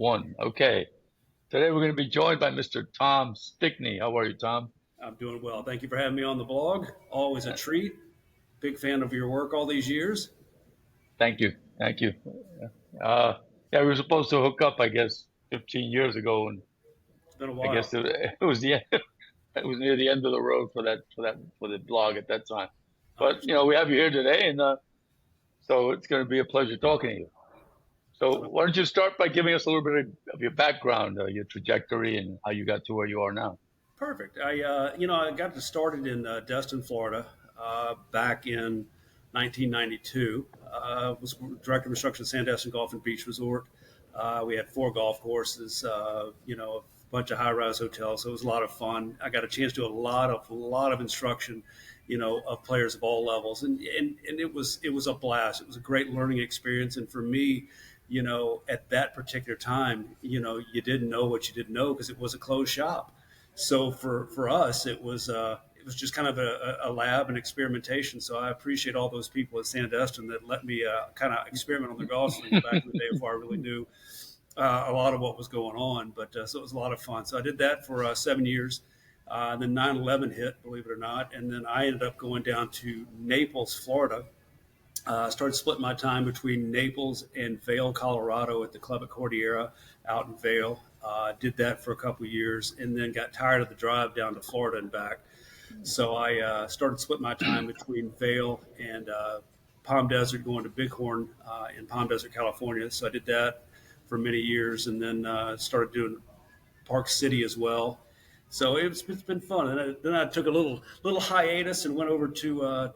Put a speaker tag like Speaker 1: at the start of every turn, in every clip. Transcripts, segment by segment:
Speaker 1: 1. Okay. Today we're going to be joined by Mr. Tom Stickney. How are you, Tom?
Speaker 2: I'm doing well. Thank you for having me on the blog. Always a treat. Big fan of your work all these years.
Speaker 1: Thank you. Thank you. Uh, yeah, we were supposed to hook up, I guess, 15 years ago, and
Speaker 2: It's been a
Speaker 1: I
Speaker 2: while.
Speaker 1: guess it was it was near the end of the road for the blog at that time. But
Speaker 2: Understood.
Speaker 1: we have you here today, and so it's going to be a pleasure talking to you. So why don't you start by giving us a little bit of your background, your trajectory, and how you got to where you are now?
Speaker 2: Perfect. I got to started in Destin, Florida, back in 1992. Was director of instruction at Sandestin Golf and Beach Resort. We had 4 golf courses, a bunch of high-rise hotels. So it was a lot of fun. I got a chance to do a lot of instruction, of players of all levels, and it was a blast. It was a great learning experience, and for me, at that particular time, you didn't know what you didn't know because it was a closed shop. So for us, it was just kind of a lab and experimentation. So I appreciate all those people at Sandestin that let me kind of experiment on their golf swings back in the day before I really knew a lot of what was going on. But so it was a lot of fun. So I did that for 7 years. Then 9/11 hit, believe it or not, and then I ended up going down to Naples, Florida. Started splitting my time between Naples and Vail, Colorado, at the Club at Cordillera out in Vail. Did that for a couple of years, and then got tired of the drive down to Florida and back. So I started splitting my time between Vail and Palm Desert, going to Bighorn in Palm Desert, California. So I did that for many years, and then started doing Park City as well. So it's been fun. And then I took a little hiatus and went over to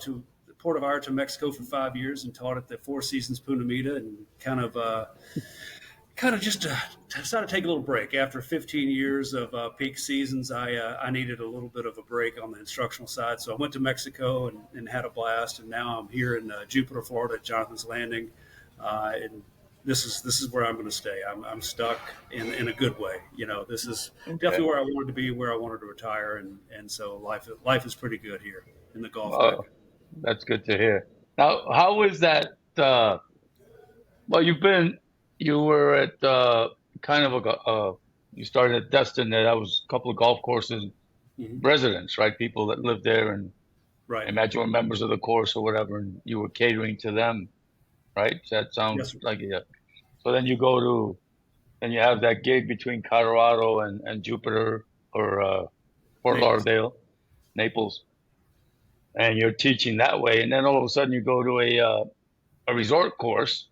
Speaker 2: Port of Vallarta, Mexico for 5 years and taught at the Four Seasons Punta Mita, and kind of just decided to take a little break after 15 years of peak seasons. I needed a little bit of a break on the instructional side, so I went to Mexico and had a blast. And now I'm here in Jupiter, Florida, at Jonathan's Landing, and this is where I'm going to stay. I'm stuck in a good way. This is
Speaker 1: Okay.
Speaker 2: definitely where I wanted to be, where I wanted to retire, and so life is pretty good here in the Gulf
Speaker 1: Well,
Speaker 2: Mecca.
Speaker 1: that's good to hear. Now, how is that? Well, you were at kind of you started at Destin. That was a couple of golf courses,
Speaker 2: Hmm.
Speaker 1: residents, right? People that lived there, and I
Speaker 2: Right.
Speaker 1: imagine were members of the course or whatever, and you were catering to them, right? Does that sound
Speaker 2: Yes, sir.
Speaker 1: like it? So then you go to, and you have that gig between Colorado and Jupiter or Fort
Speaker 2: Naples.
Speaker 1: Lauderdale, Naples, and you're teaching that way. And then all of a sudden you go to a resort course.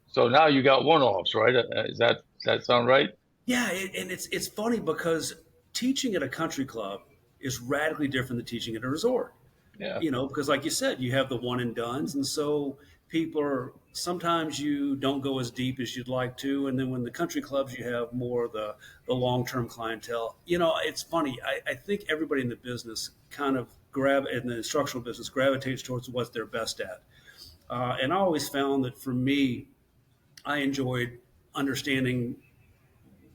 Speaker 1: So now you got one-offs, right? Does that sound right?
Speaker 2: Yeah, and it's funny because teaching at a country club is radically different than teaching at a resort.
Speaker 1: Yeah.
Speaker 2: Because like you said, you have the one and dones, and so people are sometimes you don't go as deep as you'd like to, and then when the country clubs, you have more of the long term clientele. It's funny. I think everybody in the business kind of in the instructional business gravitates towards what they're best at, and I always found that for me, I enjoyed understanding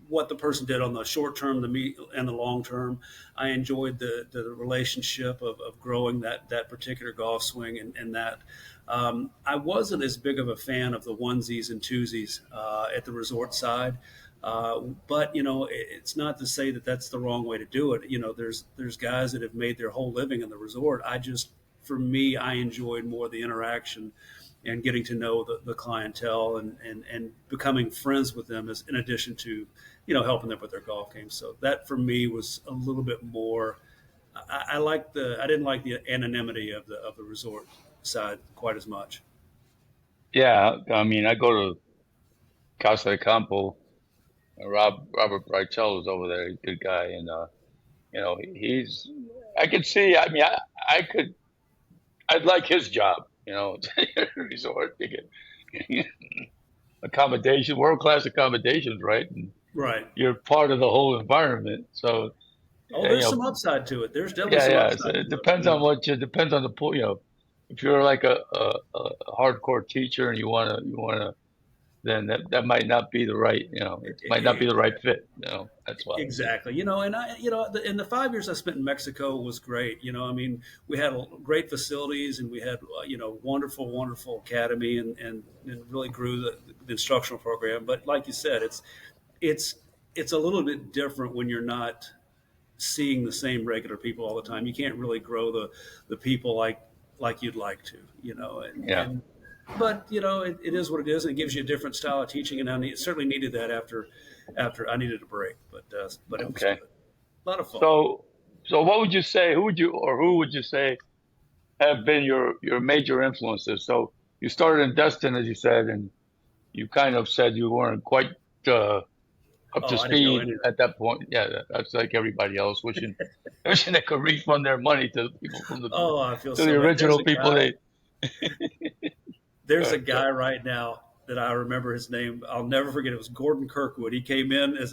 Speaker 2: what the person did on the short term, and the long term. I enjoyed the relationship of growing that particular golf swing, and that I wasn't as big of a fan of the onesies and twosies at the resort side. But it's not to say that that's the wrong way to do it. There's guys that have made their whole living in the resort. For me, I enjoyed more the interaction and getting to know the clientele, and becoming friends with them, as in addition to helping them with their golf game. So that for me was a little bit more. I didn't like the anonymity of the resort side quite as much.
Speaker 1: Yeah. I mean, I go to Casa de Campo. Robert Brightel is over there. He's a good guy, and he's. I could see. I mean, I could. I'd like his job. Resort. You get accommodation, world class accommodations, right? And
Speaker 2: Right.
Speaker 1: you're part of the whole environment. So,
Speaker 2: Oh, there's some upside to it. There's definitely
Speaker 1: yeah,
Speaker 2: some
Speaker 1: yeah. So
Speaker 2: upside
Speaker 1: it
Speaker 2: to it.
Speaker 1: depends on depends on the pool. If you're like a hardcore teacher and you wanna, then that might not be the right, it might not be the right fit. That's why.
Speaker 2: Exactly. And the 5 years I spent in Mexico was great. I mean, we had great facilities, and we had, wonderful, wonderful academy, and really grew the instructional program. But like you said, it's it's a little bit different when you're not seeing the same regular people all the time. You can't really grow the people like you'd like to,
Speaker 1: Yeah.
Speaker 2: and but it is what it is, and it gives you a different style of teaching. And certainly needed that after I needed a break, but it was
Speaker 1: Okay.
Speaker 2: good, a lot of fun.
Speaker 1: So, so what would you say? Who would you say have been your major influences? So you started in Destin, as you said, and you kind of said you weren't quite uh, up to
Speaker 2: Oh, I didn't know
Speaker 1: speed
Speaker 2: any of
Speaker 1: at that point. Yeah, that's like everybody else wishing they could refund their money to the people from
Speaker 2: that. Oh, I feel
Speaker 1: to the
Speaker 2: so bad.
Speaker 1: original people. They
Speaker 2: There's a
Speaker 1: Right,
Speaker 2: guy right now that I remember his name. I'll never forget. It was Gordon Kirkwood. He came in as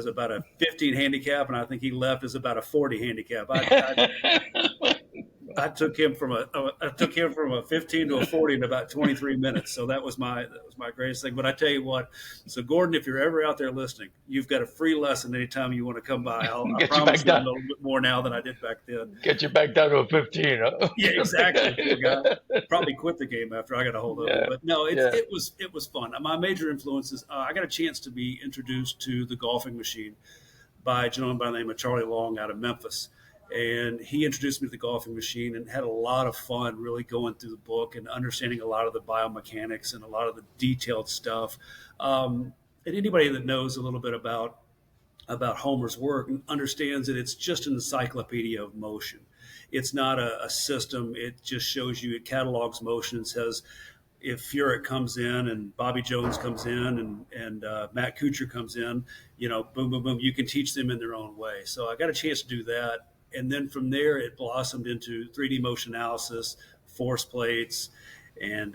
Speaker 2: about a 15 handicap, and I think he left as about a 40 handicap. I took him from a 15 to a 40 in about 23 minutes. So that was my greatest thing. But I tell you what, so Gordon, if you're ever out there listening, you've got a free lesson anytime you want to come by. I
Speaker 1: get you
Speaker 2: promise
Speaker 1: back
Speaker 2: you I
Speaker 1: down.
Speaker 2: know a little bit more now than I did back then.
Speaker 1: Get you back down to a 15. Huh?
Speaker 2: Yeah, exactly. Poor guy. Probably quit the game after I got a hold of him.
Speaker 1: Yeah,
Speaker 2: But no,
Speaker 1: yeah.
Speaker 2: it was fun. My major influences. I got a chance to be introduced to the golfing machine by a gentleman by the name of Charlie Long out of Memphis. And he introduced me to the golfing machine and had a lot of fun really going through the book and understanding a lot of the biomechanics and a lot of the detailed stuff. And anybody that knows a little bit about Homer's work understands that it's just an encyclopedia of motion. It's not a system. It just shows you, it catalogs motion and says, if Furyk comes in and Bobby Jones comes in and Matt Kuchar comes in, boom, boom, boom, you can teach them in their own way. So I got a chance to do that. And then from there, it blossomed into 3D motion analysis, force plates, and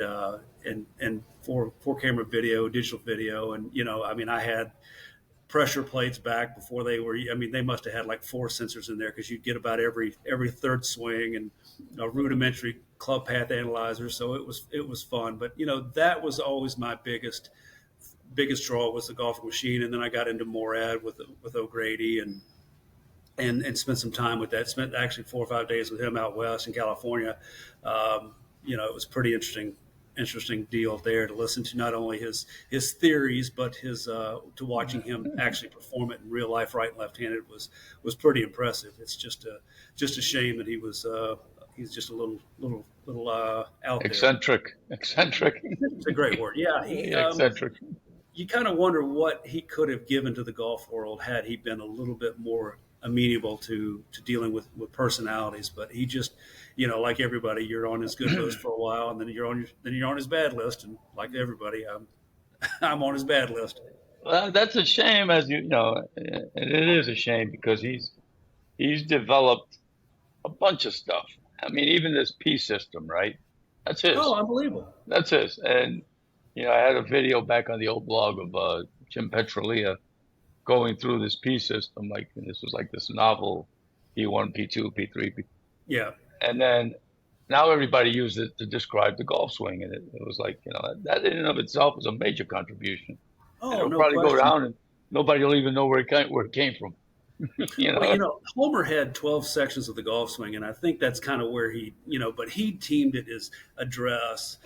Speaker 2: four camera video, digital video. And, I had pressure plates back before they were. I mean, they must have had like 4 sensors in there because you'd get about every third swing and a rudimentary club path analyzer. So it was fun. But that was always my biggest draw was the golfing machine. And then I got into Morad with O'Grady and spent some time with that. Spent actually 4 or 5 days with him out west in California. It was pretty interesting deal there to listen to not only his theories but his to watching him actually perform it in real life, right and left handed was pretty impressive. It's just a shame that he's just a little out there.
Speaker 1: Eccentric.
Speaker 2: It's a great word. Yeah,
Speaker 1: Eccentric.
Speaker 2: you kind of wonder what he could have given to the golf world had he been a little bit more amenable to dealing with personalities. But he just, like everybody, you're on his good list for a while, and then you're on his bad list. And like everybody, I'm on his bad list.
Speaker 1: Well, that's a shame, as you know, and it is a shame because he's developed a bunch of stuff. I mean, even this P system, right? That's his.
Speaker 2: Oh, unbelievable.
Speaker 1: That's his. And I had a video back on the old blog of Jim Petrolia going through this P system, and this was like this novel P1, P2, P3,
Speaker 2: Yeah.
Speaker 1: and then now everybody used it to describe the golf swing, and it was like that in and of itself is a major contribution, and
Speaker 2: Oh,
Speaker 1: it'll
Speaker 2: no
Speaker 1: probably go
Speaker 2: question.
Speaker 1: down, and nobody will even know where it came from. you
Speaker 2: Well,
Speaker 1: know,
Speaker 2: Homer had 12 sections of the golf swing, and I think that's kind of where but he teamed it as address,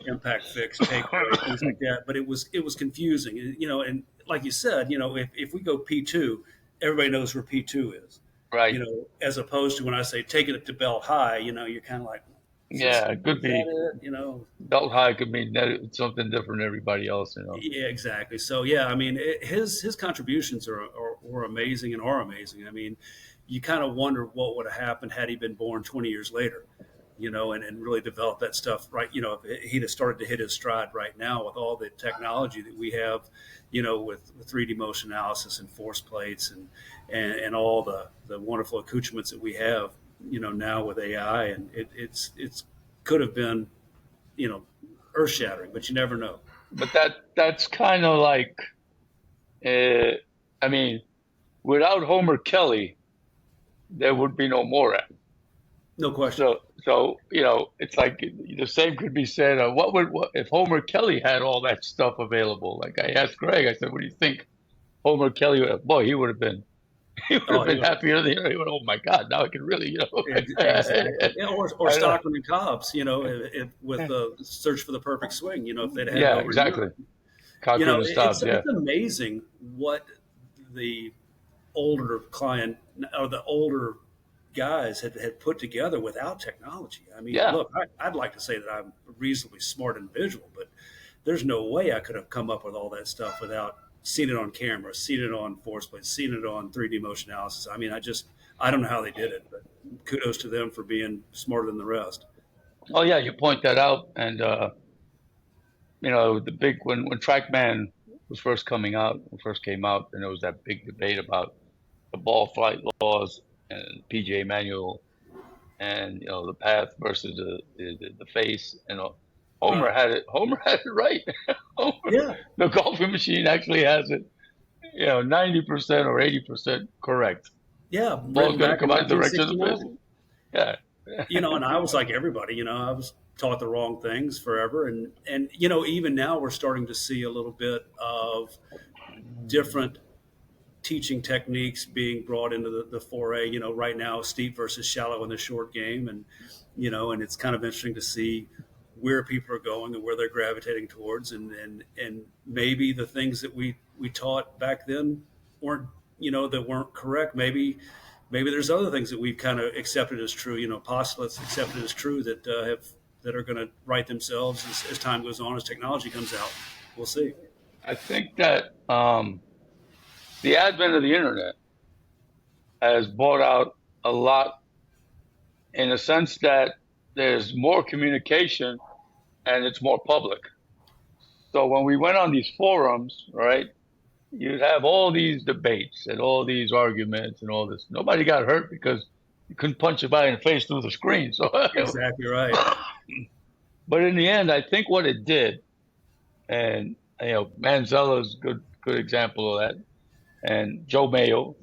Speaker 2: impact fix, takeaway, things like that. But it was confusing, and like you said, if we go P2, everybody knows where P2 is,
Speaker 1: right?
Speaker 2: as opposed to when I say take it to belt high, you're kind of like,
Speaker 1: Yeah, it could
Speaker 2: is
Speaker 1: be
Speaker 2: that it?
Speaker 1: belt high could mean something different than everybody else.
Speaker 2: Yeah, exactly. So yeah, I mean, his contributions were amazing and are amazing. I mean, you kind of wonder what would have happened had he been born 20 years later, and really developed that stuff right. If he'd have started to hit his stride right now with all the technology that we have, with 3D motion analysis and force plates and all the wonderful accoutrements that we have, now with AI, and it's could have been, earth shattering, but you never know.
Speaker 1: But that's kind of like, I mean, without Homer Kelly, there would be no Morad.
Speaker 2: No question.
Speaker 1: So it's like the same could be said. What if Homer Kelly had all that stuff available? Like I asked Greg, I said, "What do you think Homer Kelly would have?" Boy, he would have been
Speaker 2: Oh, he would.
Speaker 1: happier than he would. Oh my God! Now I can really.
Speaker 2: Exactly. Yeah, or
Speaker 1: I know.
Speaker 2: Stockman and Cobbs, with the search for the perfect swing, if they'd had it
Speaker 1: Yeah,
Speaker 2: overnight.
Speaker 1: exactly. calculated stops. Yeah,
Speaker 2: It's amazing what the older client or the older guys had put together without technology. I mean,
Speaker 1: yeah.
Speaker 2: look, I'd like to say that I'm a reasonably smart individual, but there's no way I could have come up with all that stuff without seeing it on camera, seeing it on force plates, seeing it on 3D motion analysis. I mean, I don't know how they did it, but kudos to them for being smarter than the rest.
Speaker 1: Oh yeah, you point that out, and the big when TrackMan was first coming out, first came out, and there was that big debate about the ball flight laws and PGA manual, and the path versus the face. Homer
Speaker 2: Right.
Speaker 1: had it. Homer had it right. Homer,
Speaker 2: Yeah.
Speaker 1: the golfing machine actually has it, 90% or 80% correct.
Speaker 2: Yeah.
Speaker 1: Ball's
Speaker 2: Written
Speaker 1: going to
Speaker 2: back in
Speaker 1: come out in the direction of the face.
Speaker 2: 1969.
Speaker 1: Yeah,
Speaker 2: And I was like everybody, I was taught the wrong things forever. And, even now we're starting to see a little bit of different teaching techniques being brought into the foray. Right now, steep versus shallow in the short game, and it's kind of interesting to see where people are going and where they're gravitating towards, and maybe the things that we taught back then weren't that weren't correct. Maybe there's other things that we've kind of accepted as true. Postulates accepted as true that are going to right themselves as time goes on, as technology comes out. We'll see.
Speaker 1: I think that the advent of the internet has brought out a lot in the sense that there's more communication and it's more public. So when we went on these forums, right, you'd have all these debates and all these arguments and all this. Nobody got hurt because you couldn't punch a guy in the face through the screen. So,
Speaker 2: Exactly right.
Speaker 1: but in the end, I think what it did, and Manzella's good example of that, and Joe Mayo.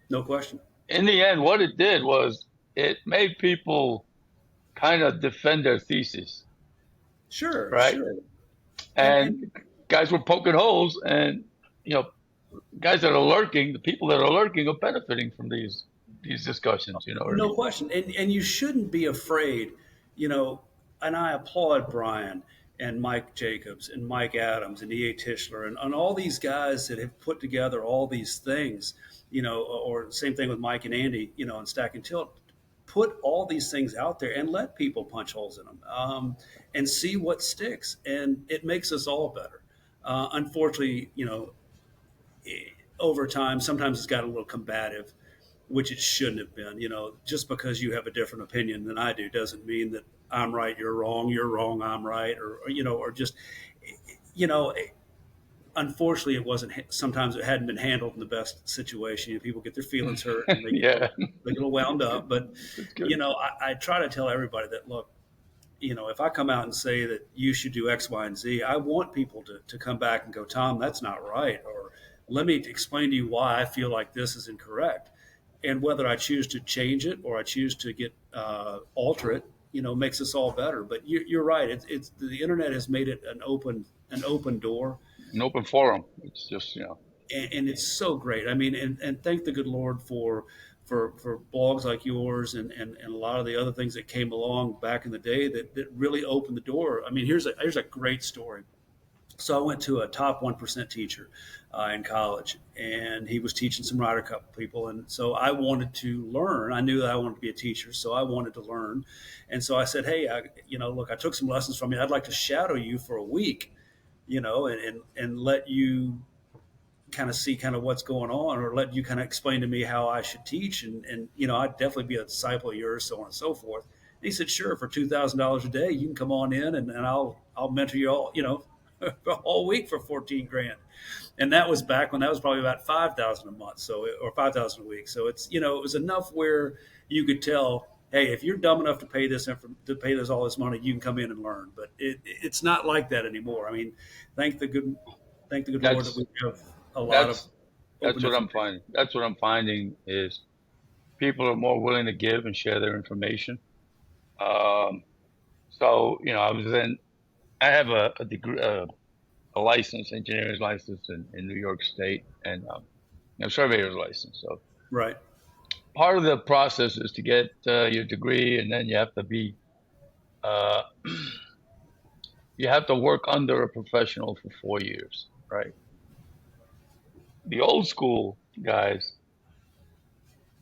Speaker 2: No question.
Speaker 1: In the end, what it did was it made people kind of defend their thesis,
Speaker 2: Sure,
Speaker 1: right?
Speaker 2: sure. And
Speaker 1: And guys were poking holes, and you know, guys that are lurking, the people that are lurking, are benefiting from these discussions. You know what I
Speaker 2: no
Speaker 1: mean?
Speaker 2: question. And you shouldn't be afraid, you know, and I applaud Brian and Mike Jacobs and Mike Adams and E.A. Tischler and all these guys that have put together all these things, or same thing with Mike and Andy, and Stack and Tilt. Put all these things out there and let people punch holes in them, and see what sticks. And it makes us all better. Unfortunately, over time, sometimes it's got a little combative, which it shouldn't have been. Just because you have a different opinion than I do doesn't mean that I'm right, you're wrong, I'm right, or just, you know, unfortunately, it wasn't. Sometimes it hadn't been handled in the best situation. People get their feelings hurt and
Speaker 1: Yeah,
Speaker 2: they get a little wound up. But
Speaker 1: that's good.
Speaker 2: I try to tell everybody that look, if I come out and say that you should do X, Y, and Z, I want people to come back and go, Tom, that's not right, or let me explain to you why I feel like this is incorrect. And whether I choose to change it or I choose to get alter it, makes us all better. But you're right. It's the internet has made it an open door,
Speaker 1: An open forum. It's just
Speaker 2: and it's so great. I mean, and thank the good Lord for blogs like yours and a lot of the other things that came along back in the day that really opened the door. I mean, here's a great story. So I went to a top 1% teacher in college, and he was teaching some Ryder Cup people. And so I wanted to learn. I knew that I wanted to be a teacher, so I wanted to learn. And so I said, hey, look, I took some lessons from you. I'd like to shadow you for a week, and let you kind of see kind of what's going on, or let you kind of explain to me how I should teach. And I'd definitely be a disciple of yours, so on and so forth. And he said, sure, for $2,000 a day, you can come on in and I'll mentor you all, all week for 14 grand. And that was back when that was probably about 5,000 a month. So, or 5,000 a week. So it's, it was enough where you could tell, hey, if you're dumb enough to pay this all this money, you can come in and learn. But it's not like that anymore. I mean, thank the good, thank the good Lord that
Speaker 1: that's
Speaker 2: we have a lot of
Speaker 1: that's
Speaker 2: open
Speaker 1: what I'm
Speaker 2: information.
Speaker 1: finding. That's what I'm finding is people are more willing to give and share their information. Um, so I have a degree, a license, engineer's license in New York State, and surveyor's license. So
Speaker 2: Right.
Speaker 1: part of the process is to get your degree, and then you have to be uh, you have to work under a professional for 4 years, right? The old school guys,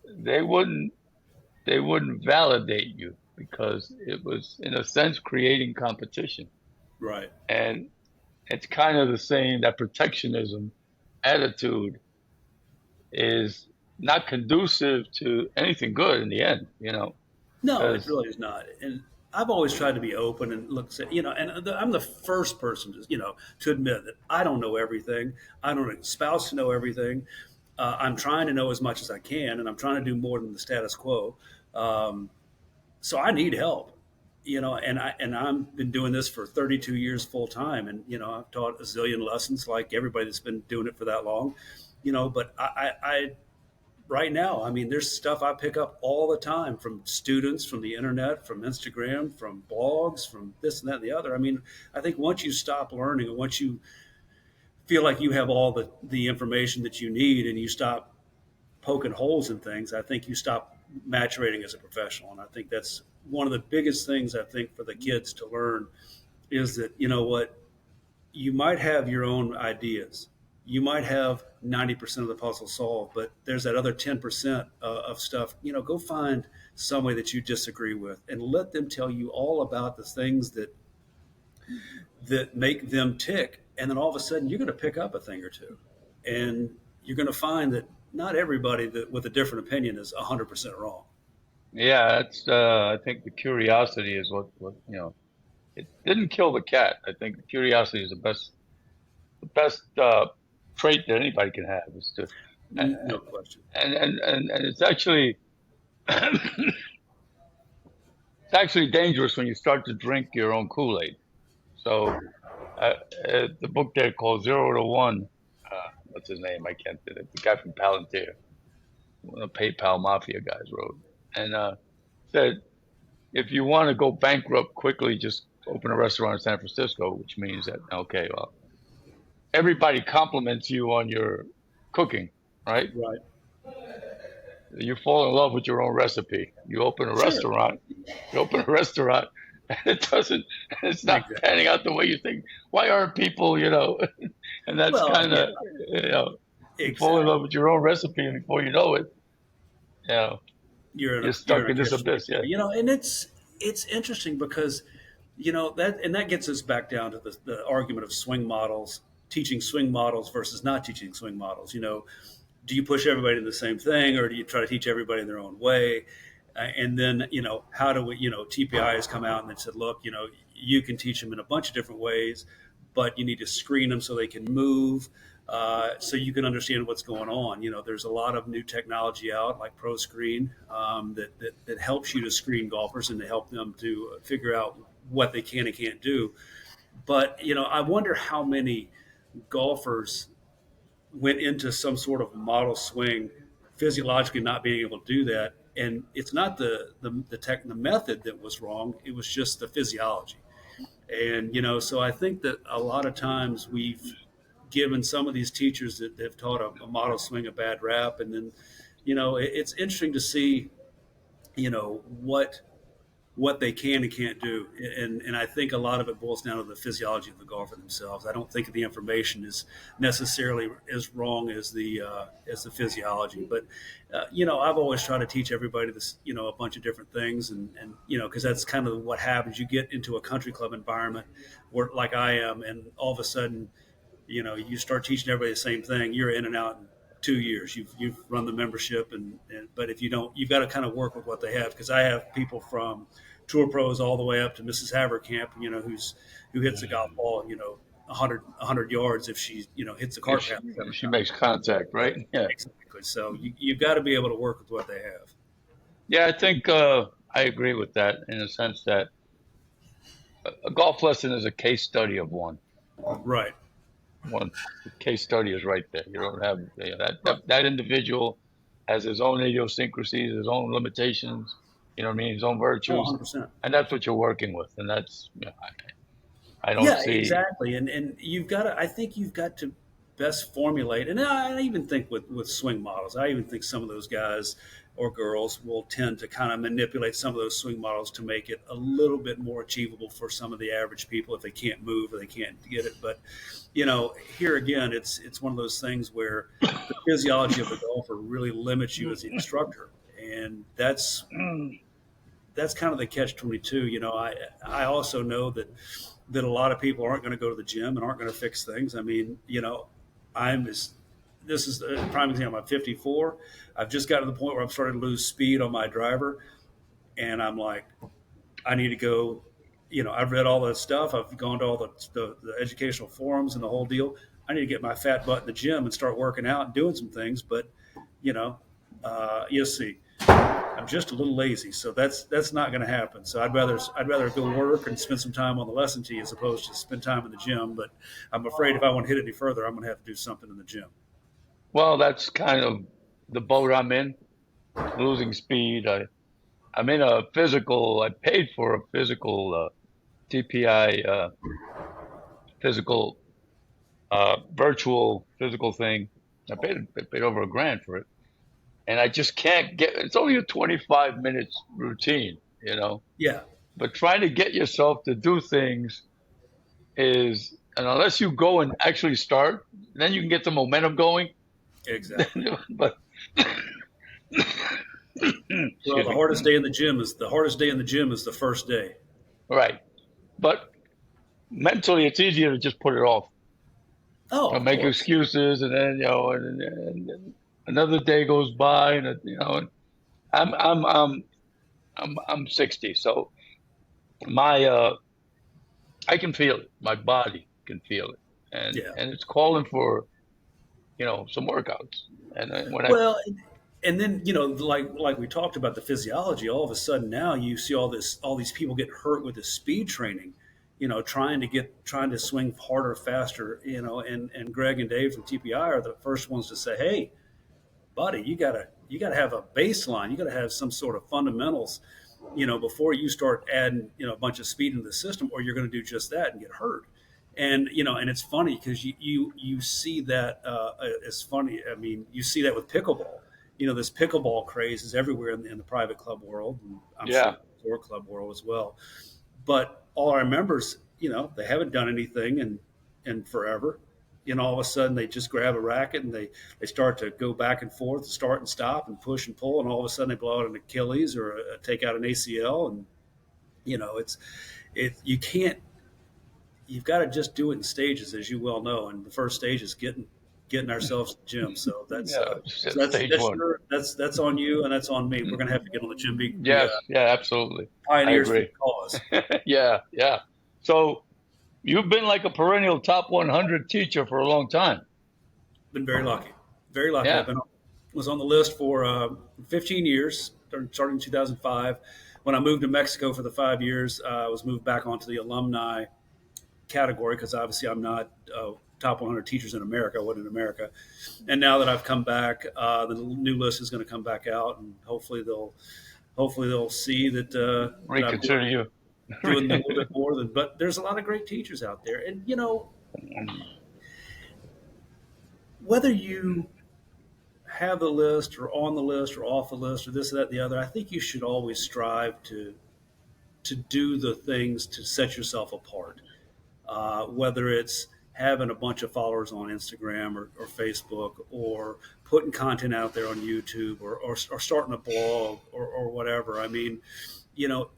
Speaker 1: they wouldn't they wouldn't validate you because it was in a sense creating competition.
Speaker 2: Right.
Speaker 1: And it's kind of the same, that protectionism attitude is not conducive to anything good in the end,
Speaker 2: No, it
Speaker 1: because
Speaker 2: really is not. And I've always tried to be open and look, I'm the first person to, to admit that I don't know everything. I don't espouse to know everything. I'm trying to know as much as I can, and I'm trying to do more than the status quo. Um, so I need help, and I've been doing this for 32 years full time, and I've taught a zillion lessons like everybody that's been doing it for that long, but I right now. I mean, there's stuff I pick up all the time from students, from the internet, from Instagram, from blogs, from this and that and the other. I mean, I think once you stop learning and once you feel like you have all the information that you need and you stop poking holes in things, I think you stop maturating as a professional. And I think that's one of the biggest things I think for the kids to learn is that, what, you might have your own ideas. You might have 90% of the puzzle solved, but there's that other 10% of stuff. Go find somebody that you disagree with and let them tell you all about the things that make them tick. And then all of a sudden, you're going to pick up a thing or two. And you're going to find that not everybody that with a different opinion is 100% wrong.
Speaker 1: yeah, that's I think the curiosity is what it didn't kill the cat. I think the curiosity is the best trait that anybody can have is to
Speaker 2: No question.
Speaker 1: and it's actually it's actually dangerous when you start to drink your own Kool-Aid. So the book there called Zero to One, what's his name? I can't think of it. The guy from Palantir, one of the PayPal Mafia guys wrote, and said if you want to go bankrupt quickly, just open a restaurant in San Francisco, which means that okay, well, everybody compliments you on your cooking, right?
Speaker 2: Right.
Speaker 1: You fall in love with your own recipe. You open a
Speaker 2: Sure.
Speaker 1: restaurant. You open a restaurant, and it doesn't. It's not
Speaker 2: Exactly.
Speaker 1: panning out the way you think. Why aren't people, And that's
Speaker 2: Well,
Speaker 1: kind
Speaker 2: yeah,
Speaker 1: of, you fall in
Speaker 2: exactly.
Speaker 1: love with your own recipe, and before you know it, you know, you're
Speaker 2: You're
Speaker 1: stuck
Speaker 2: in a
Speaker 1: in this
Speaker 2: catch
Speaker 1: abyss.
Speaker 2: 22.
Speaker 1: Yeah,
Speaker 2: And it's interesting because that gets us back down to the argument of swing models, teaching swing models versus not teaching swing models. Do you push everybody to the same thing, or do you try to teach everybody in their own way? And then how do we? TPI has come out and it said, look, you can teach them in a bunch of different ways, but you need to screen them so they can move, so you can understand what's going on. There's a lot of new technology out, like Pro Screen, that helps you to screen golfers and to help them to figure out what they can and can't do. But I wonder how many golfers went into some sort of model swing, physiologically not being able to do that. And it's not the method that was wrong; it was just the physiology. And so I think that a lot of times we've given some of these teachers that have taught a model swing a bad rap, and then it's interesting to see what they can and can't do. And I think a lot of it boils down to the physiology of the golfer themselves. I don't think the information is necessarily as wrong as the physiology. But I've always tried to teach everybody this, a bunch of different things, and because that's kind of what happens. You get into a country club environment where, like I am, and all of a sudden you start teaching everybody the same thing. You're in and out in 2 years. You've run the membership, and but if you don't, you've got to kind of work with what they have. Because I have people from tour pros all the way up to Mrs. Haverkamp, who hits a golf ball, 100 yards if she hits the
Speaker 1: if
Speaker 2: cart
Speaker 1: she,
Speaker 2: path
Speaker 1: if
Speaker 2: 7
Speaker 1: she
Speaker 2: times.
Speaker 1: makes contact, right? Yeah,
Speaker 2: Exactly. So you've got to be able to work with what they have.
Speaker 1: yeah. I think I agree with that in the sense that a golf lesson is a case study of one.
Speaker 2: Right.
Speaker 1: One the case study is right there. You don't have
Speaker 2: Right.
Speaker 1: that individual has his own idiosyncrasies, his own limitations. You know what I mean? His own
Speaker 2: Oh,
Speaker 1: virtues,
Speaker 2: 100%.
Speaker 1: and that's what you're working with. And that's I don't
Speaker 2: Yeah,
Speaker 1: see.
Speaker 2: exactly. And you've got to, I think you've got to best formulate. And I even think with swing models, I even think some of those guys, or girls will tend to kind of manipulate some of those swing models to make it a little bit more achievable for some of the average people if they can't move or they can't get it. But here again, it's one of those things where the physiology of the golfer really limits you as the instructor, and that's kind of the catch 22. I also know that a lot of people aren't going to go to the gym and aren't going to fix things. I mean, I'm as this is a prime example. I'm 54. I've just got to the point where I'm starting to lose speed on my driver, and I'm like, I need to go. I've read all that stuff. I've gone to all the educational forums and the whole deal. I need to get my fat butt in the gym and start working out and doing some things. But you know, you'll see. I'm just a little lazy, so that's not going to happen. So I'd rather go work and spend some time on the lesson tee as opposed to spend time in the gym. But I'm afraid if I want to hit it any further, I'm going to have to do something in the gym.
Speaker 1: Well, that's kind of the boat I'm in, losing speed. I'm in a physical. I paid for a physical TPI physical virtual physical thing. I paid over $1,000 for it, and I just can't get. It's only a 25 minutes routine, you know.
Speaker 2: Yeah,
Speaker 1: But trying to get yourself to do things is, and unless you go and actually start, then you can get the momentum going.
Speaker 2: exactly.
Speaker 1: But
Speaker 2: Well,
Speaker 1: excuse
Speaker 2: the
Speaker 1: me.
Speaker 2: hardest day in the gym is the hardest day in the gym is the first day.
Speaker 1: Right. But mentally, it's easier to just put it off
Speaker 2: Oh,
Speaker 1: or
Speaker 2: of
Speaker 1: make
Speaker 2: course.
Speaker 1: excuses, and then and another day goes by, and and I'm I'm I'm I'm 60, so my I can feel it. My body can feel it, and
Speaker 2: Yeah.
Speaker 1: and it's calling for some workouts. And when I
Speaker 2: Well, and then like we talked about the physiology. All of a sudden now you see all these people get hurt with the speed training. Trying to swing harder, faster. And Greg and Dave from TPI are the first ones to say, "Hey, buddy, you gotta have a baseline. You gotta have some sort of fundamentals, before you start adding a bunch of speed into the system, or you're going to do just that and get hurt." And it's funny because you see that it's funny. I mean, you see that with pickleball. This pickleball craze is everywhere in the private club world, and I'm sure
Speaker 1: Yeah,
Speaker 2: the tour club world as well. But all our members, they haven't done anything in forever. All of a sudden they just grab a racket and they start to go back and forth, start and stop and push and pull, and all of a sudden they blow out an Achilles or take out an ACL, and it's you can't. You've got to just do it in stages, as you well know. And the first stage is getting ourselves to the gym. So that's
Speaker 1: yeah. Stage one.
Speaker 2: that's on you and that's on me. We're going to have to get on the gym, be
Speaker 1: Yes, yeah, absolutely. I
Speaker 2: pioneers for the
Speaker 1: agree.
Speaker 2: cause.
Speaker 1: Yeah, yeah. So you've been like a perennial top 100 teacher for a long time.
Speaker 2: Been very lucky. Very lucky.
Speaker 1: Yeah.
Speaker 2: Was on the list for 15 years, starting in 2005. When I moved to Mexico for the 5 years, I was moved back onto the alumni category because obviously I'm not top 100 teachers in America. I wasn't in America. And now that I've come back, the new list is going to come back out, and hopefully they'll see that I'm
Speaker 1: Reconsider you.
Speaker 2: doing a little bit more than. But there's a lot of great teachers out there, and whether you have the list or on the list or off the list or this, that, the other, I think you should always strive to do the things to set yourself apart. Whether it's having a bunch of followers on Instagram or Facebook, or putting content out there on YouTube, or starting a blog, or whatever. I mean,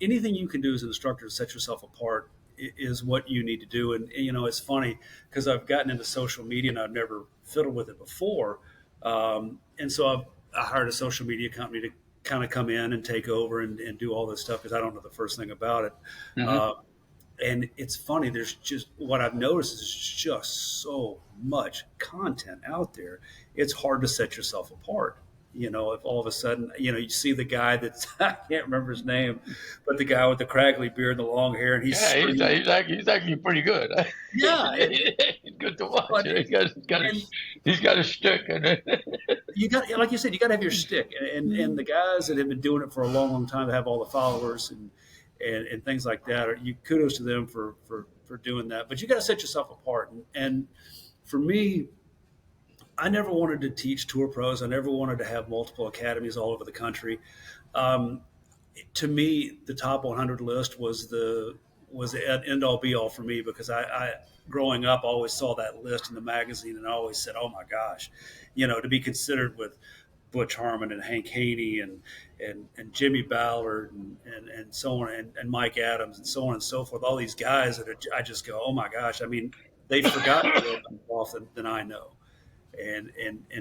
Speaker 2: anything you can do as an instructor to set yourself apart is what you need to do. And it's funny because I've gotten into social media and I've never fiddled with it before. And so I hired a social media company to kind of come in and take over and do all this stuff because I don't know the first thing about it.
Speaker 1: Hmm.
Speaker 2: Uh, and it's funny. There's just what I've noticed is just so much content out there. It's hard to set yourself apart. If all of a sudden, you see the guy that's I can't remember his name, but the guy with the craggly beard and the long hair, and he's
Speaker 1: Yeah,
Speaker 2: screaming.
Speaker 1: he's actually pretty good.
Speaker 2: Yeah,
Speaker 1: He's good to watch.
Speaker 2: but and
Speaker 1: He's got a stick. And
Speaker 2: you got, like you said, you got to have your stick, and the guys that have been doing it for a long, long time that have all the followers and things like that. You kudos to them for doing that, but you got to set yourself apart. And for me, I never wanted to teach tour pros. I never wanted to have multiple academies all over the country. Um, to me, the top 100 list was the end all be all for me because I growing up always saw that list in the magazine and I always said, oh my gosh, to be considered with Butch Harmon and Hank Haney and Jimmy Ballard and so on and Mike Adams and so on and so forth. All these guys that I just go, oh my gosh. I mean, they've forgotten more about golf than I know. And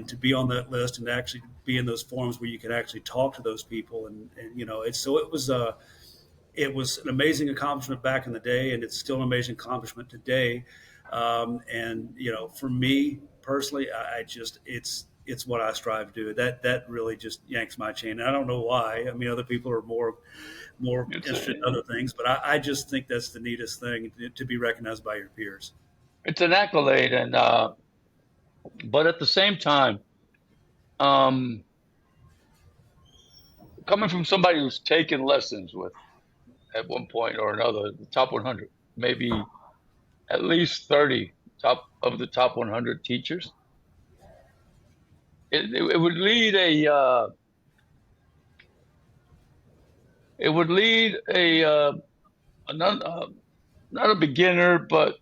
Speaker 2: to be on that list and to actually be in those forums where you can actually talk to those people and it's so it was an amazing accomplishment back in the day, and it's still an amazing accomplishment today. And for me personally, I just it's what I strive to do. That really just yanks my chain. And I don't know why. I mean, other people are more
Speaker 1: It's
Speaker 2: interested in
Speaker 1: a,
Speaker 2: other things, but I just think that's the neatest thing to be recognized by your peers.
Speaker 1: it's an accolade, and but at the same time, um, coming from somebody who's taken lessons with at one point or another the top 100, maybe at least 30 top 100 teachers, it would lead a not a beginner, but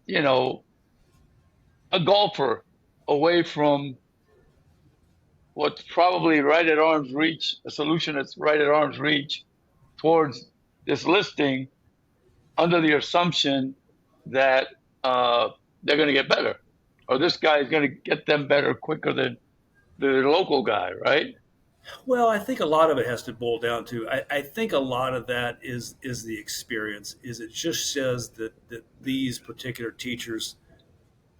Speaker 1: a golfer away from what's probably right at arm's reach, a solution that's right at arm's reach towards this listing under the assumption that they're going to get better, or this guy is going to get them better quicker than the local guy, right?
Speaker 2: Well, I think a lot of it has to boil down to. I think a lot of that is the experience. Is it just says that these particular teachers,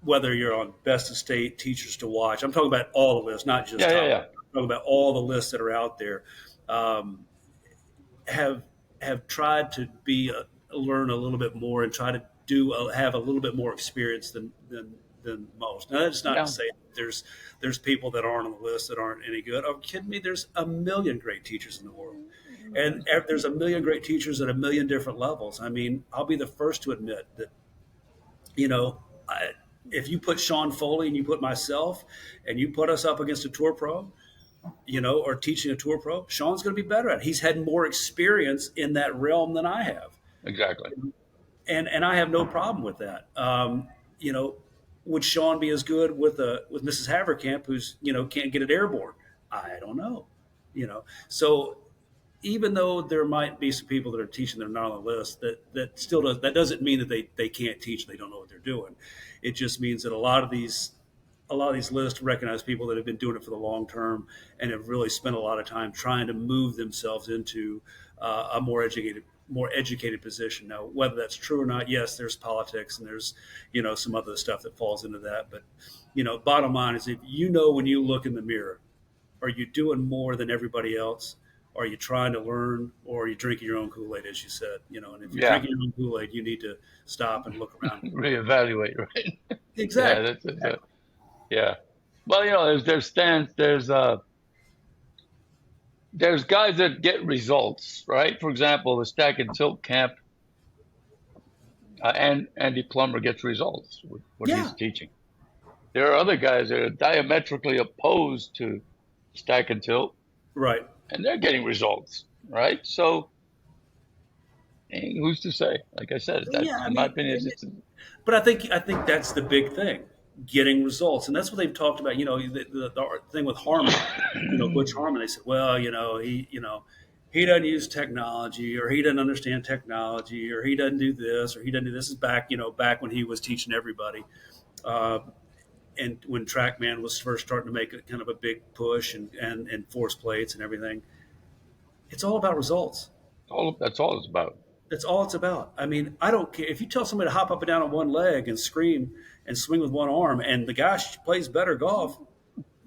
Speaker 2: whether you're on best of state teachers to watch, I'm talking about all the lists, not just
Speaker 1: Yeah, yeah,
Speaker 2: top.
Speaker 1: yeah.
Speaker 2: I'm talking about all the lists that are out there. Um, have have tried to learn a little bit more and try to have a little bit more experience than most. Now that's not to
Speaker 1: Yeah,
Speaker 2: say that there's people that aren't on the list that aren't any good. Are you kidding me? There's a million great teachers in the world, and there's a million great teachers at a million different levels. I mean, I'll be the first to admit that you know. If you put Sean Foley and you put myself and you put us up against a tour pro, or teaching a tour pro, Sean's going to be better at it. He's had more experience in that realm than I have,
Speaker 1: exactly.
Speaker 2: and I have no problem with that. Would Sean be as good with Mrs. Haverkamp, who's can't get it airborne? I don't know. So even though there might be some people that are teaching that are not on the list, that doesn't mean that they can't teach. They don't know what they're doing. It just means that a lot of these lists recognize people that have been doing it for the long term and have really spent a lot of time trying to move themselves into a more educated position. Now, whether that's true or not, yes, there's politics and there's some other stuff that falls into that. But bottom line is, if when you look in the mirror, are you doing more than everybody else? Are you trying to learn, or are you drinking your own Kool-Aid, as you said? And if you're
Speaker 1: Yeah,
Speaker 2: drinking your own Kool-Aid, you need to stop and look around.
Speaker 1: reevaluate, right? Yeah,
Speaker 2: Exactly.
Speaker 1: that's it. Yeah. Well, there's guys that get results, right? For example, the stack and tilt camp, and Andy Plummer gets results with what he's
Speaker 2: Yeah.
Speaker 1: teaching. There are other guys that are diametrically opposed to stack and tilt,
Speaker 2: Right.
Speaker 1: and they're getting results, right? So, who's to say? Like I said,
Speaker 2: Yeah.
Speaker 1: that's
Speaker 2: I
Speaker 1: in my
Speaker 2: mean,
Speaker 1: opinion,
Speaker 2: but I think that's the big thing, getting results, and that's what they've talked about. The thing with Harmon, Butch Harmon. They said, well, he doesn't use technology, or he doesn't understand technology, or he doesn't do this, or he doesn't do this. Is back when he was teaching everybody, uh, and when TrackMan was first starting to make a kind of a big push and force plates and everything. It's all about results.
Speaker 1: that's all it's about.
Speaker 2: That's all it's about. I mean, I don't care if you tell somebody to hop up and down on one leg and scream and swing with one arm, and the guy plays better golf.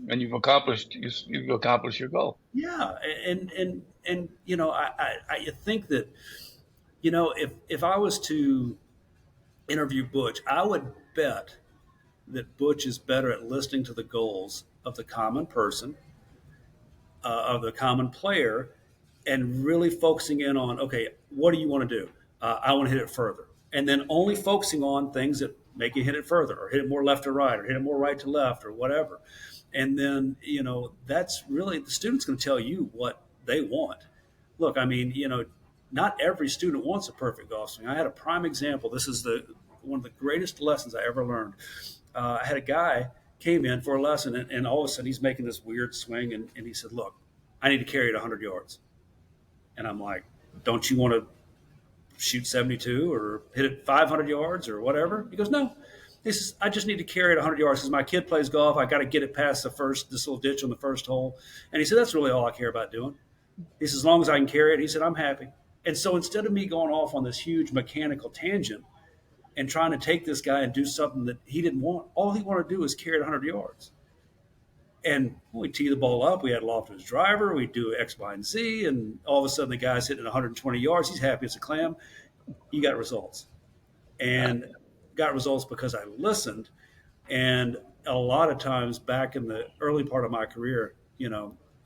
Speaker 1: And you've accomplished your goal.
Speaker 2: Yeah, and I think that if I was to interview Butch, I would bet that Butch is better at listening to the goals of the common person, of the common player, and really focusing in on, okay, what do you want to do? I want to hit it further, and then only focusing on things that make you hit it further, or hit it more left to right, or hit it more right to left, or whatever. And then, that's really the student's going to tell you what they want. Look, I mean, not every student wants a perfect golf swing. I had a prime example. This is the one of the greatest lessons I ever learned. I had a guy came in for a lesson, and all of a sudden he's making this weird swing, and he said, "Look, I need to carry it 100 yards." And I'm like, "Don't you want to shoot 72 or hit it 500 yards or whatever?" He goes, "No." He says, "I just need to carry it 100 yards because my kid plays golf. I got to get it past this little ditch on the first hole." And he said, "That's really all I care about doing." He says, "As long as I can carry it," he said, "I'm happy." And so instead of me going off on this huge mechanical tangent and trying to take this guy and do something that he didn't want, all he wanted to do is carry it 100 yards. And we tee the ball up. We had loft to his driver. We do X, Y, and Z. And all of a sudden, the guy's hitting 120 yards. He's happy as a clam. He got results. And got results because I listened. And a lot of times back in the early part of my career,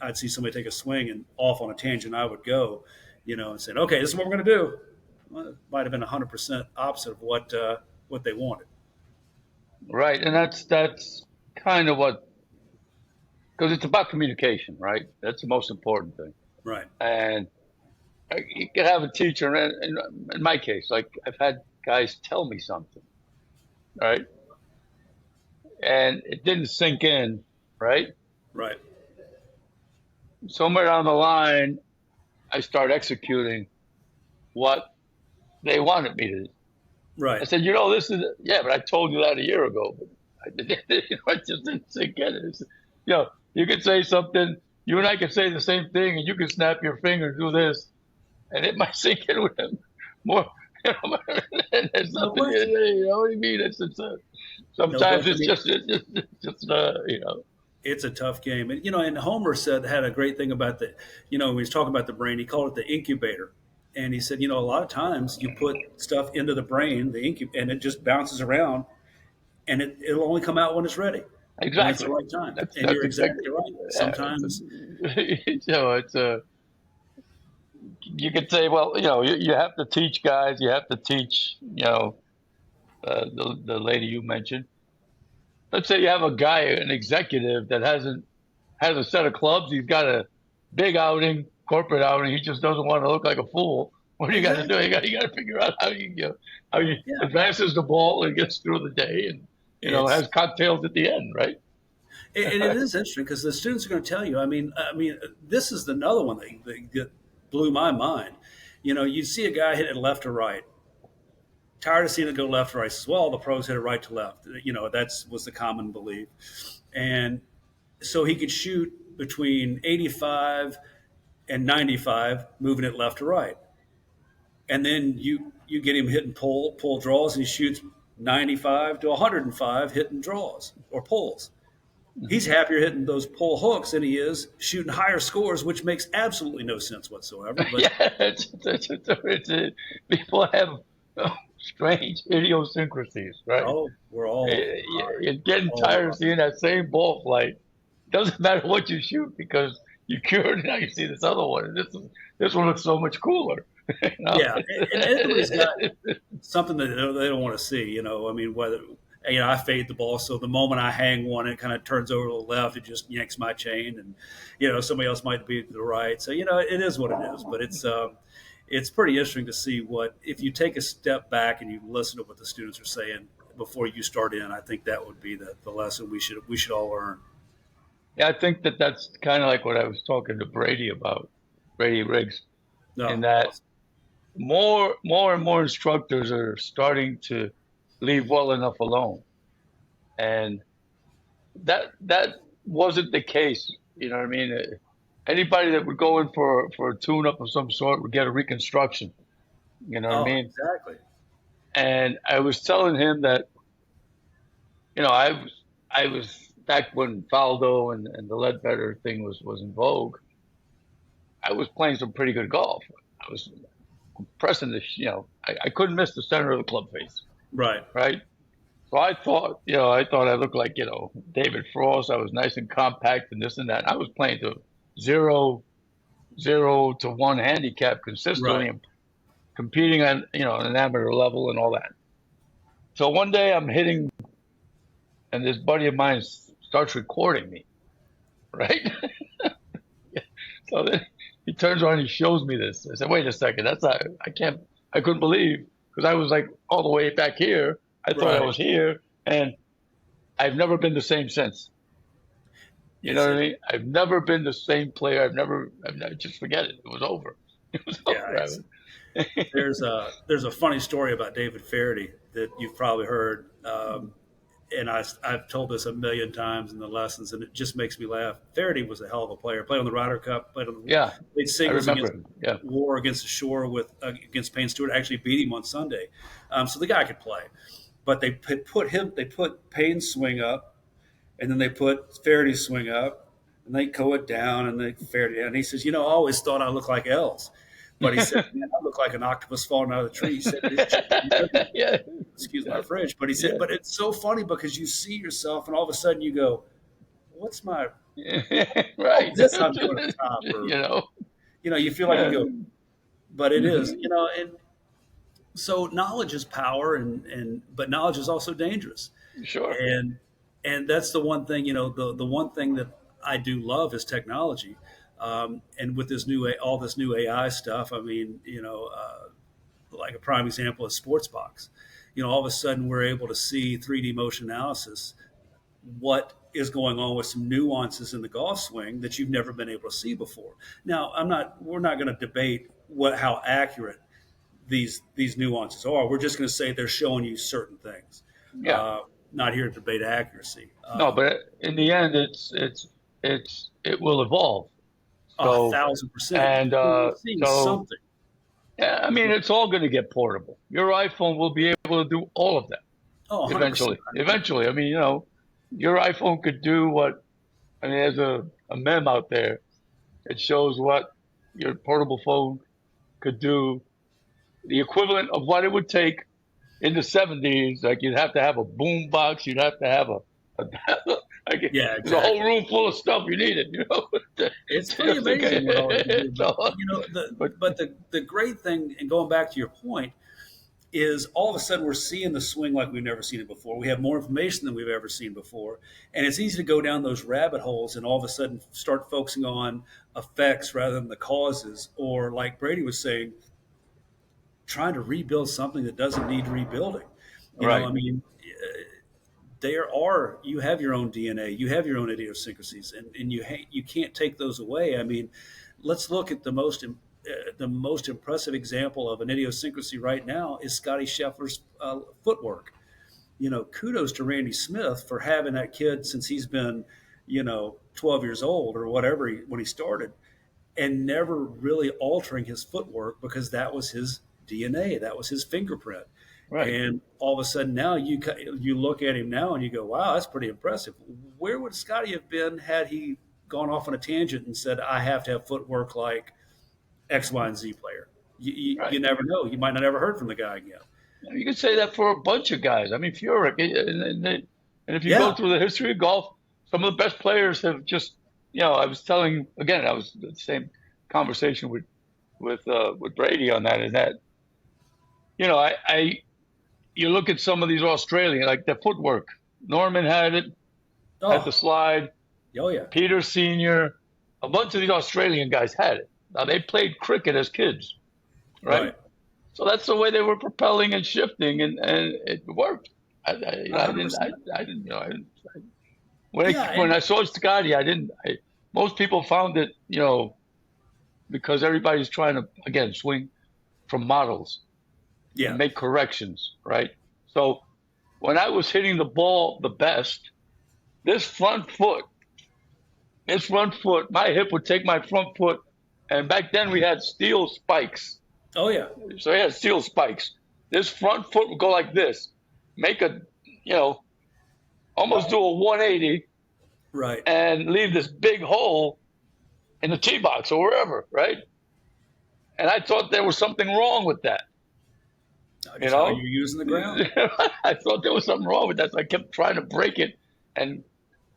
Speaker 2: I'd see somebody take a swing and off on a tangent, I would go, and say, "Okay, this is what we're going to do." Well, it might have been 100% opposite of what they wanted.
Speaker 1: Right, and that's kind of what, because it's about communication, right? That's the most important thing.
Speaker 2: Right.
Speaker 1: And you can have a teacher, and in my case, like I've had guys tell me something, right? And it didn't sink in, right?
Speaker 2: Right.
Speaker 1: Somewhere down the line, I start executing what they wanted me to. I
Speaker 2: Right.
Speaker 1: said, this is, yeah, but I told you that a year ago, but I just didn't sink in. You could say something, you and I could say the same thing, and you could snap your finger and do this, and it might sink in with him more. There's
Speaker 2: No
Speaker 1: nothing,
Speaker 2: question.
Speaker 1: you know what I mean?
Speaker 2: No
Speaker 1: Sometimes
Speaker 2: question. I
Speaker 1: it's
Speaker 2: mean,
Speaker 1: just.
Speaker 2: it's a tough game. And Homer had a great thing about when he was talking about the brain, he called it the incubator. And he said, a lot of times you put stuff into the brain, and it just bounces around, and it'll only come out when it's ready, when it's the
Speaker 1: Exactly.
Speaker 2: right time. And
Speaker 1: That's
Speaker 2: you're
Speaker 1: exactly.
Speaker 2: exactly right.
Speaker 1: Yeah,
Speaker 2: Sometimes,
Speaker 1: it's you could say, well, you have to teach guys. You have to teach, the lady you mentioned. Let's say you have a guy, an executive that has a set of clubs. He's got a big outing, corporate outing. He just doesn't want to look like a fool. What do you got to
Speaker 2: exactly.
Speaker 1: do? You got to figure out how you
Speaker 2: Yeah.
Speaker 1: advances the ball and gets through the day, and
Speaker 2: It's
Speaker 1: has cocktails at the end, right?
Speaker 2: and it is interesting because the students are going to tell you. This is another one that blew my mind. You see a guy hit it left to right. Tired of seeing it go left to right. Says, "Well, the pros hit it right to left." That's was the common belief, and so he could shoot between 85 and 95, moving it left to right. And then you get him hitting pull draws, and he shoots 95 to 105 hitting draws or pulls. He's happier hitting those pull hooks than he is shooting higher scores, which makes absolutely no sense whatsoever. But
Speaker 1: Yeah, people have strange idiosyncrasies, right?
Speaker 2: oh, we're all
Speaker 1: You're getting
Speaker 2: all
Speaker 1: tired of seeing that same ball flight. Doesn't matter what you shoot because you cured it. Now you see this other one. And this one looks so much cooler. You know?
Speaker 2: yeah, and everybody's got something that they don't want to see. Whether I fade the ball, so the moment I hang one, it kind of turns over to the left. It just yanks my chain, and somebody else might be to the right. So it is what it is. But it's pretty interesting to see what if you take a step back and you listen to what the students are saying before you start in. I think that would be the lesson we should all learn.
Speaker 1: Yeah, I think that's kind of like what I was talking to Brady about, Brady Riggs, in
Speaker 2: No,
Speaker 1: that more and more instructors are starting to leave well enough alone, and that wasn't the case. You know what I mean? Anybody that would go in for a tune-up of some sort would get a reconstruction. You know what I
Speaker 2: oh,
Speaker 1: mean?
Speaker 2: exactly.
Speaker 1: And I was telling him that I was back when Faldo and the Ledbetter thing was in vogue. I was playing some pretty good golf. I was pressing I couldn't miss the center of the club face,
Speaker 2: Right.
Speaker 1: right? So I thought I looked like, David Frost. I was nice and compact and this and that. I was playing to 0 to 1 handicap consistently
Speaker 2: Right.
Speaker 1: and competing on, an amateur level and all that. So one day I'm hitting, and this buddy of mine starts recording me, right? So then he turns around and he shows me this. I said, wait a second, that's not, I couldn't believe, because I was like all the way back here. I thought I
Speaker 2: Right.
Speaker 1: was here, and I've never been the same since. You know
Speaker 2: It's
Speaker 1: what I
Speaker 2: a
Speaker 1: mean? I've never been the same player. Just forget it. It was over. It was
Speaker 2: yeah.
Speaker 1: over.
Speaker 2: It's there's a funny story about David Faraday that you've probably heard. And I've told this a million times in the lessons, and it just makes me laugh. Faraday was a hell of a player. Played on the Ryder Cup.
Speaker 1: Yeah,
Speaker 2: Played
Speaker 1: I
Speaker 2: singles
Speaker 1: remember
Speaker 2: against
Speaker 1: him. Yeah.
Speaker 2: War against the Shore with against Payne Stewart. Actually beat him on Sunday, so the guy could play. But they put Payne's swing up, and then they put Faraday's swing up, and they go it down, and they Faraday down. And he says, I always thought I looked like Els, but he said, man, I look like an octopus falling out of the tree. He said,
Speaker 1: Yeah,
Speaker 2: excuse my French, but he said,
Speaker 1: yeah,
Speaker 2: but it's so funny because you see yourself, and all of a sudden you go, what's my all
Speaker 1: right.
Speaker 2: this I'm doing at the top, or
Speaker 1: You know,
Speaker 2: you feel like you
Speaker 1: yeah.
Speaker 2: go, but it is,
Speaker 1: Mhm.
Speaker 2: and so knowledge is power, and but knowledge is also dangerous,
Speaker 1: Sure.
Speaker 2: and that's the one thing, the one thing that I do love is technology, and with this all this new AI stuff. I mean, like a prime example is Sportsbox. All of a sudden we're able to see 3D motion analysis, what is going on with some nuances in the golf swing that you've never been able to see before. Now, we're not going to debate how accurate these nuances are. We're just going to say they're showing you certain things.
Speaker 1: Yeah.
Speaker 2: Uh, Not here to debate accuracy.
Speaker 1: No, but in the end, it will evolve.
Speaker 2: A
Speaker 1: So,
Speaker 2: 1,000%.
Speaker 1: and
Speaker 2: We're seeing
Speaker 1: so
Speaker 2: something.
Speaker 1: yeah, I mean, it's all going to get portable. Your iPhone will be able to do all of that
Speaker 2: Oh, 100%.
Speaker 1: eventually. Eventually, I mean, your iPhone could do what. I mean, there's a meme out there. It shows what your portable phone could do, the equivalent of what it would take in the 70s. Like you'd have to have a boom box, you'd have to have a like,
Speaker 2: Yeah,
Speaker 1: there's a whole
Speaker 2: exactly.
Speaker 1: room full of stuff you needed,
Speaker 2: It's pretty amazing what all it can do. But
Speaker 1: So, but
Speaker 2: the great thing, and going back to your point, is all of a sudden we're seeing the swing like we've never seen it before. We have more information than we've ever seen before. And it's easy to go down those rabbit holes and all of a sudden start focusing on effects rather than the causes. Or, like Brady was saying, trying to rebuild something that doesn't need rebuilding.
Speaker 1: right,
Speaker 2: I mean, you have your own DNA, you have your own idiosyncrasies, and you can't take those away. I mean, let's look at the most impressive example of an idiosyncrasy right now is Scotty Scheffler's footwork. Kudos to Randy Smith for having that kid since he's been, 12 years old or whatever when he started, and never really altering his footwork because that was his DNA, that was his fingerprint.
Speaker 1: right.
Speaker 2: And all of a sudden now you look at him now and you go, wow, that's pretty impressive. Where would Scotty have been had he gone off on a tangent and said, I have to have footwork like X, Y, and Z player? You
Speaker 1: Right.
Speaker 2: never know. You might not ever heard from the guy again.
Speaker 1: You could say that for a bunch of guys. I mean, Furyk, and if you go
Speaker 2: Yeah.
Speaker 1: through the history of golf, some of the best players have just, I was telling again, I was the same conversation with Brady on that, and that, I you look at some of these Australian, like the footwork. Norman had the
Speaker 2: Oh,
Speaker 1: slide.
Speaker 2: oh yeah.
Speaker 1: Peter Senior, a bunch of these Australian guys had it. Now they played cricket as kids, right?
Speaker 2: Right.
Speaker 1: So that's the way they were propelling and shifting, and it worked. I didn't,
Speaker 2: 100%.
Speaker 1: I didn't,
Speaker 2: Yeah.
Speaker 1: when
Speaker 2: And
Speaker 1: I saw Scotty, I didn't. Most people found it, because everybody's trying to again swing from models
Speaker 2: yeah.
Speaker 1: and make corrections, right? So when I was hitting the ball the best, this front foot, my hip would take my front foot, and back then we had steel spikes.
Speaker 2: Oh, yeah.
Speaker 1: So he had steel spikes. This front foot would go like this, make a, almost do a 180
Speaker 2: Right.
Speaker 1: and leave this big hole in the tee box or wherever, right? And I thought there was something wrong with that, you
Speaker 2: Just how you're
Speaker 1: know?
Speaker 2: using the ground.
Speaker 1: I thought there was something wrong with that. So I kept trying to break it and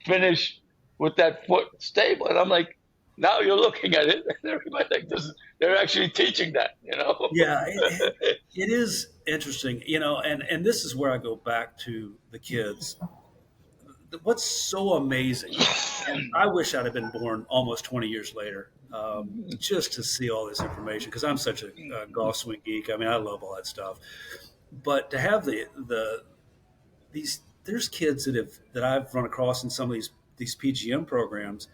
Speaker 1: finish with that foot stable. And I'm like, now you're looking at it, and everybody like this. They're actually teaching that, you know.
Speaker 2: Yeah, it is interesting, and this is where I go back to the kids. What's so amazing, and I wish I'd have been born almost 20 years later, just to see all this information because I'm such a golf swing geek. I mean, I love all that stuff. But to have these there's kids that I've run across in some of these PGM programs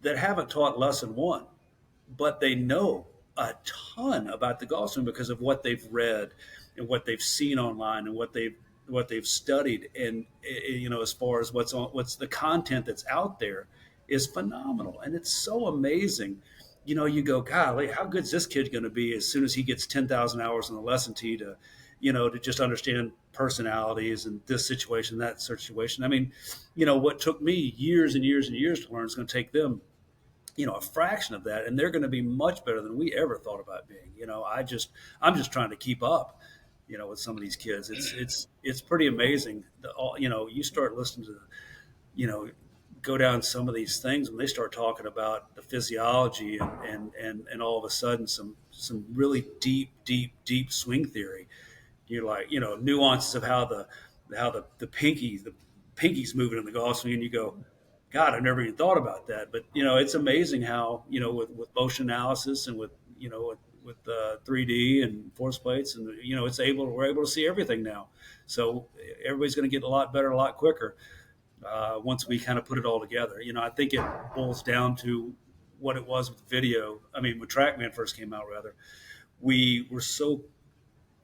Speaker 2: that haven't taught lesson one, but they know a ton about the golf swing because of what they've read and what they've seen online and what they've studied. And as far as what's the content that's out there is phenomenal, and it's so amazing. You go, golly, how good's this kid going to be as soon as he gets 10,000 hours on the lesson tee to just understand personalities and this situation, that situation. I mean, what took me years and years and years to learn is going to take them a fraction of that, and they're going to be much better than we ever thought about being. I'm just trying to keep up, with some of these kids. It's pretty amazing. You start listening to, you know, go down some of these things when they start talking about the physiology and all of a sudden some really deep swing theory. You're like, nuances of how the pinky's moving in the golf swing, and you go, God, I've never even thought about that. But it's amazing how with motion analysis and with 3D and force plates, and we're able to see everything now. So everybody's going to get a lot better, a lot quicker once we kind of put it all together. I think it boils down to what it was with video. I mean, when TrackMan first came out, rather, we were so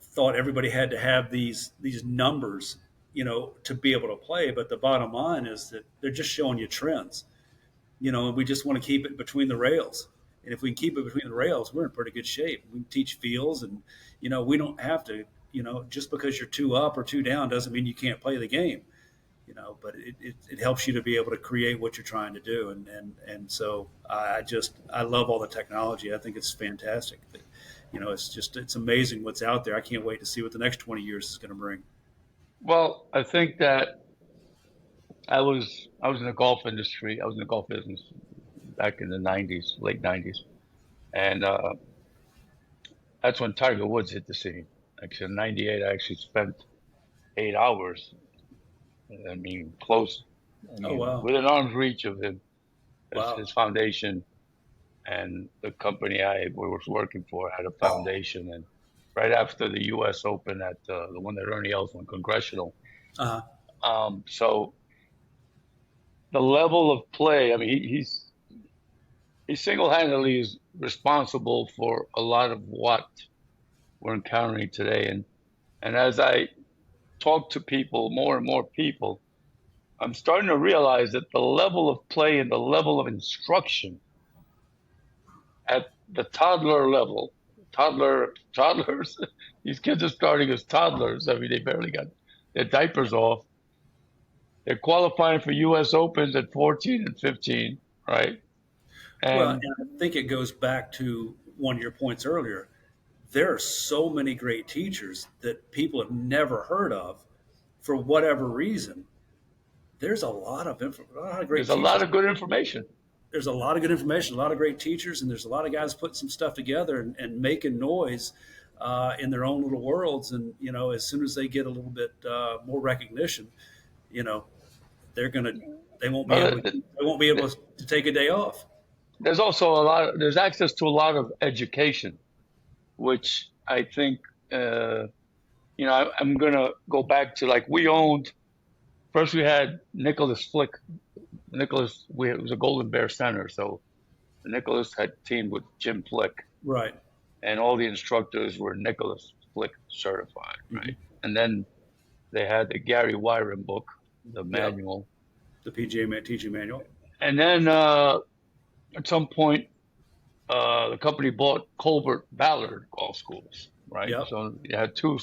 Speaker 2: thought everybody had to have these numbers, to be able to play. But the bottom line is that they're just showing you trends. And we just want to keep it between the rails. And if we can keep it between the rails, we're in pretty good shape. We can teach feels, and we don't have to. Just because you're two up or two down doesn't mean you can't play the game. But it helps you to be able to create what you're trying to do. And so I love all the technology. I think it's fantastic. It's amazing what's out there. I can't wait to see what the next 20 years is going to bring.
Speaker 1: Well, I think that I was in the golf industry. I was in the golf business back in the '90s, late '90s, and that's when Tiger Woods hit the scene. Actually, in '98, I actually spent 8 hours. I mean, close. I
Speaker 2: Oh,
Speaker 1: mean,
Speaker 2: wow.
Speaker 1: within arm's reach of him,
Speaker 2: Wow.
Speaker 1: his foundation, and the company I was working for had a foundation. And right after the U.S. Open at the one that Ernie Els won, Congressional.
Speaker 2: Uh-huh.
Speaker 1: So the level of play. I mean, he single-handedly is responsible for a lot of what we're encountering today. And as I talk to people, more and more people, I'm starting to realize that the level of play and the level of instruction at the toddler level, toddlers, these kids are starting as toddlers. I mean, they barely got their diapers off. They're qualifying for U.S. Opens at 14 and 15, right?
Speaker 2: Well,
Speaker 1: And
Speaker 2: and I think it goes back to one of your points earlier. There are so many great teachers that people have never heard of for whatever reason. There's a lot of
Speaker 1: there's
Speaker 2: great
Speaker 1: a lot
Speaker 2: teachers.
Speaker 1: of good information.
Speaker 2: There's a lot of good information, a lot of great teachers, and there's a lot of guys putting some stuff together and making noise in their own little worlds. And as soon as they get a little bit more recognition, you know, they're gonna they won't be
Speaker 1: Well,
Speaker 2: able they won't be able to take a day off.
Speaker 1: there's also there's access to a lot of education, which I think, I'm going to go back to, like, first we had Nicholas Flick. It was a Golden Bear Center. So Nicholas had teamed with Jim Flick,
Speaker 2: Right.
Speaker 1: and all the instructors were Nicholas Flick certified,
Speaker 2: Mm-hmm.
Speaker 1: right? And then they had the Gary Wyram book, the
Speaker 2: Yep.
Speaker 1: manual.
Speaker 2: The PGA teaching manual.
Speaker 1: And then at some point, the company bought Colbert Ballard Golf Schools, right?
Speaker 2: Yep.
Speaker 1: So you had two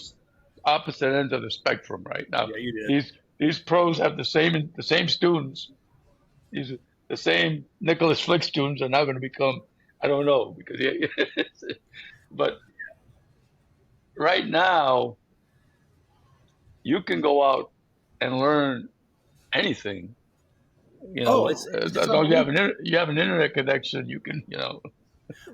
Speaker 1: opposite ends of the spectrum, right? Now
Speaker 2: Yeah, you did.
Speaker 1: these pros have the same students. These the same Nicholas Flick students are now going to become, I don't know, because but right now you can go out and learn anything You
Speaker 2: Oh,
Speaker 1: know,
Speaker 2: it's
Speaker 1: as long as you have
Speaker 2: unbelievable.
Speaker 1: you have an internet connection, you can,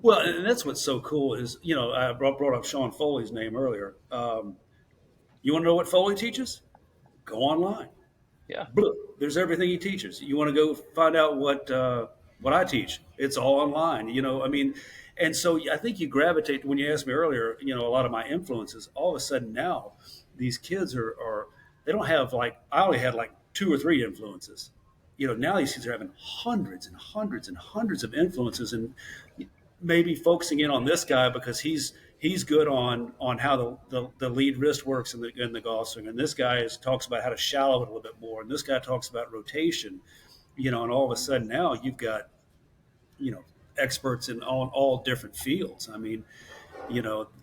Speaker 2: Well, and that's what's so cool is, I brought up Sean Foley's name earlier. You want to know what Foley teaches? Go online.
Speaker 1: yeah.
Speaker 2: There's everything he teaches. You want to go find out what I teach? It's all online. I mean, and so I think you gravitate when you asked me earlier. A lot of my influences. All of a sudden now, these kids are they don't have like I only had like two or three influences. Now these kids are having hundreds and hundreds and hundreds of influences, and maybe focusing in on this guy because he's good on how the lead wrist works in the golf swing, and this guy talks about how to shallow it a little bit more, and this guy talks about rotation, and all of a sudden now you've got experts in all different fields. I mean,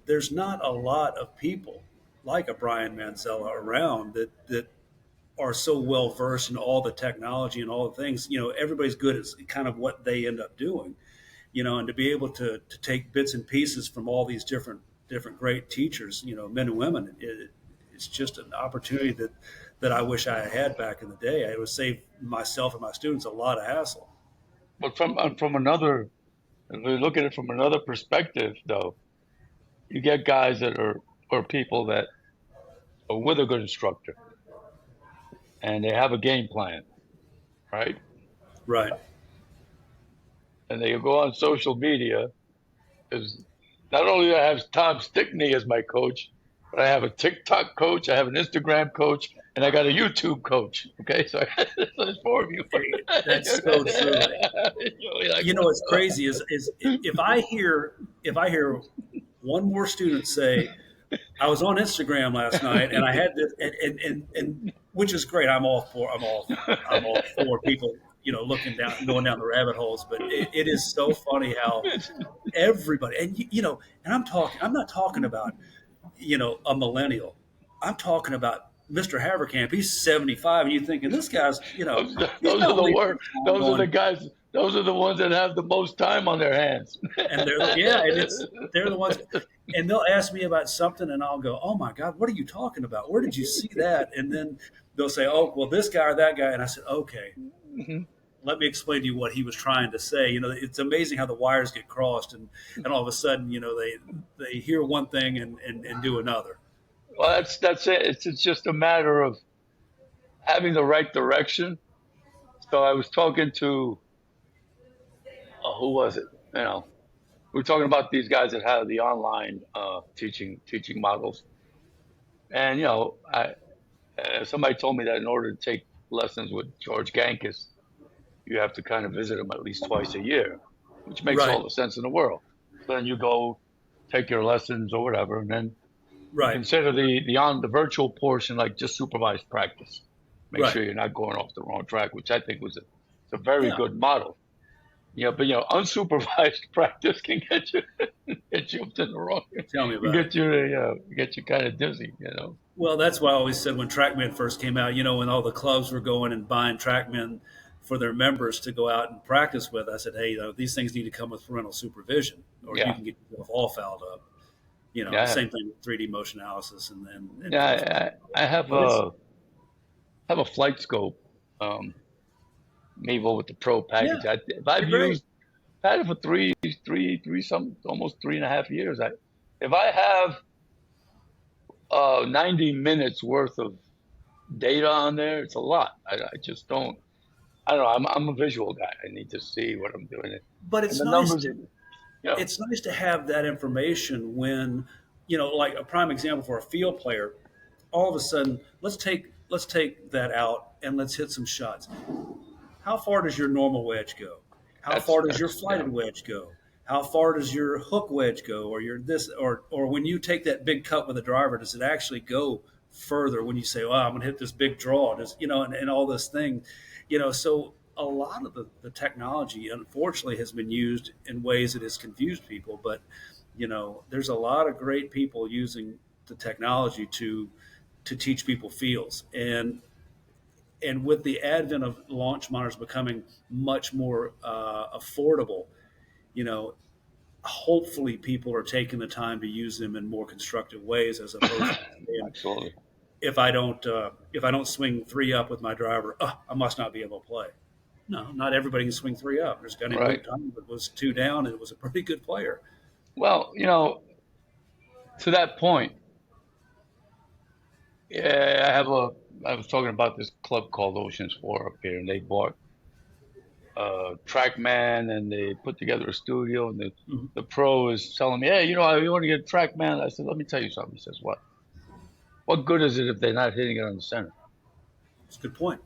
Speaker 2: there's not a lot of people like a Brian Manzella around that are so well versed in all the technology and all the things. Everybody's good at kind of what they end up doing, and to be able to take bits and pieces from all these different great teachers, men and women, it's just an opportunity that I wish I had back in the day. It would save myself and my students a lot of hassle.
Speaker 1: But from another, if we look at it from another perspective, though, you get guys that are or people that are with a good instructor and they have a game plan, right?
Speaker 2: Right.
Speaker 1: And they go on social media. Because not only do I have Tom Stickney as my coach, but I have a TikTok coach, I have an Instagram coach, and I got a YouTube coach. Okay, so, so there's four of you.
Speaker 2: That's so true.
Speaker 1: Like,
Speaker 2: What's crazy is if I hear one more student say, I was on Instagram last night and I had this, and which is great. I'm all for people, looking down, going down the rabbit holes. But it is so funny how everybody, and and I'm not talking about, a millennial. I'm talking about Mr. Haverkamp. He's 75, and you're thinking this guy's, he's
Speaker 1: those are
Speaker 2: not
Speaker 1: the
Speaker 2: wasting
Speaker 1: worst.
Speaker 2: time
Speaker 1: Those are the
Speaker 2: going.
Speaker 1: guys. Those are the ones that have the most time on their hands.
Speaker 2: And they're the ones, and they'll ask me about something, and I'll go, "Oh my God, what are you talking about? Where did you see that?" And then they'll say, "Oh, well, this guy or that guy," and I said, "Okay, let me explain to you what he was trying to say." It's amazing how the wires get crossed, and all of a sudden, they hear one thing and do another.
Speaker 1: Well, that's it. It's just a matter of having the right direction. So I was talking to who was it? We are talking about these guys that have the online teaching models, and somebody told me that in order to take lessons with George Gankis, you have to kind of visit him at least twice a year, which makes
Speaker 2: Right,
Speaker 1: all the sense in the world. So then you go take your lessons or whatever, and then you
Speaker 2: right,
Speaker 1: consider the virtual portion like just supervised practice. Make
Speaker 2: right.
Speaker 1: sure you're not going off the wrong track, which I think it's a very
Speaker 2: Yeah,
Speaker 1: good model. Yeah, but unsupervised practice can get you up to the wrong,
Speaker 2: tell me
Speaker 1: can
Speaker 2: about it.
Speaker 1: get you kind of dizzy.
Speaker 2: Well, that's why I always said when TrackMan first came out, when all the clubs were going and buying TrackMan for their members to go out and practice with, I said, hey, these things need to come with parental supervision, or you
Speaker 1: Yeah,
Speaker 2: can get yourself all fouled up.
Speaker 1: yeah,
Speaker 2: Same thing with 3D motion analysis and course.
Speaker 1: yeah. I have
Speaker 2: But it's
Speaker 1: a flight scope, maybe with the pro
Speaker 2: yeah,
Speaker 1: package.
Speaker 2: they're great.
Speaker 1: I've had it for three some almost 3.5 years. If I have 90 minutes worth of data on there, it's a lot. I just don't. I don't know. I'm a visual guy. I need to see what I'm doing,
Speaker 2: But
Speaker 1: and
Speaker 2: it's
Speaker 1: the
Speaker 2: nice
Speaker 1: numbers.
Speaker 2: to
Speaker 1: You know,
Speaker 2: it's nice to have that information when like a prime example for a field player. All of a sudden, let's take that out and let's hit some shots. How far does your normal wedge go? How far does your
Speaker 1: that's yeah.
Speaker 2: flighted wedge go? How far does your hook wedge go, or your this, or when you take that big cut with a driver, does it actually go further? When you say, "Well, I'm going to hit this big draw," does and all this thing, so a lot of the technology, unfortunately, has been used in ways that has confused people. But there's a lot of great people using the technology to teach people feels, and with the advent of launch monitors becoming much more affordable, you know, hopefully people are taking the time to use them in more constructive ways as opposed to saying,
Speaker 1: Absolutely.
Speaker 2: if I don't swing three up with my driver, I must not be able to play. No, not everybody can swing three up. There's a guy named
Speaker 1: right?
Speaker 2: Luke Thomas that was two down and was a pretty good player.
Speaker 1: Well, to that point, yeah, I was talking about this club called Oceans 4 up here, and they bought TrackMan, and they put together a studio, and
Speaker 2: Mhm.
Speaker 1: the pro is telling me, hey, you want to get TrackMan? I said, let me tell you something. He says, what? What good is it if they're not hitting it on the center?
Speaker 2: It's a good point.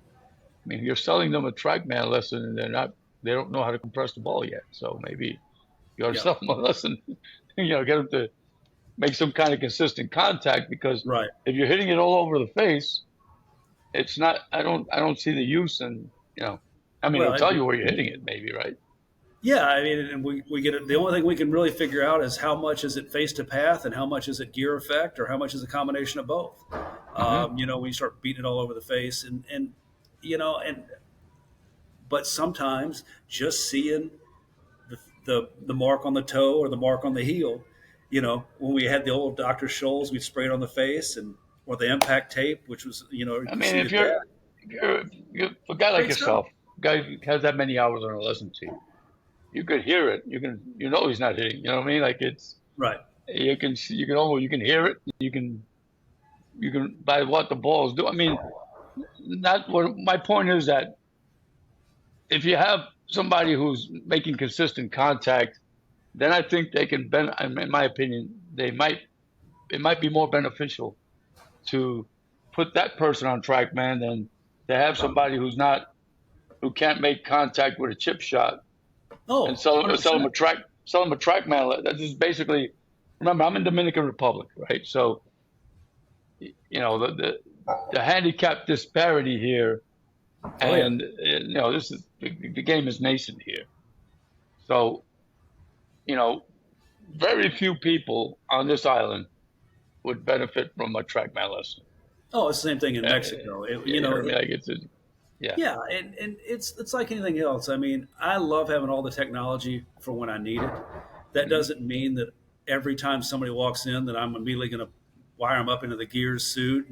Speaker 1: I mean, you're selling them a TrackMan lesson, and they don't know how to compress the ball yet. So maybe you ought to
Speaker 2: Yeah,
Speaker 1: sell them a lesson, get them to make some kind of consistent contact, because
Speaker 2: right.
Speaker 1: if you're hitting it all over the face, it's not, I don't see the use in, I mean,
Speaker 2: Well,
Speaker 1: it'll tell you where you're hitting it, maybe, right?
Speaker 2: yeah, I mean, and we get it. The only thing we can really figure out is how much is it face to path and how much is it gear effect or how much is a combination of both.
Speaker 1: Hmm.
Speaker 2: When you start beating it all over the face and and but sometimes just seeing the mark on the toe or the mark on the heel, when we had the old Dr. Scholl's, we'd spray it on the face and or the impact tape, which was you
Speaker 1: I mean,
Speaker 2: preceded that.
Speaker 1: if you're a guy like
Speaker 2: Great stuff.
Speaker 1: yourself, a guy who has that many hours on a lesson team, you could hear it. He's not hitting. You know what I mean? Like
Speaker 2: Right.
Speaker 1: you can hear it. You can by what the balls do. I mean, not what my point is that if you have somebody who's making consistent contact, then I think they can in my opinion, it might be more beneficial to put that person on track, man, than to have somebody who can't make contact with a chip shot and
Speaker 2: Oh,
Speaker 1: sell
Speaker 2: 100%.
Speaker 1: them a track man. That's just basically. Remember, I'm in Dominican Republic, right? So the handicap disparity here,
Speaker 2: Oh, yeah.
Speaker 1: and this is the game is nascent here. So you know, very few people on this island would benefit from a track man lesson.
Speaker 2: Oh, it's the same thing in
Speaker 1: Uh,
Speaker 2: Mexico.
Speaker 1: yeah, you know what I mean? Like yeah.
Speaker 2: Yeah, and it's like anything else. I mean, I love having all the technology for when I need it. That
Speaker 1: Hmm.
Speaker 2: doesn't mean that every time somebody walks in that I'm immediately going to wire them up into the gears suit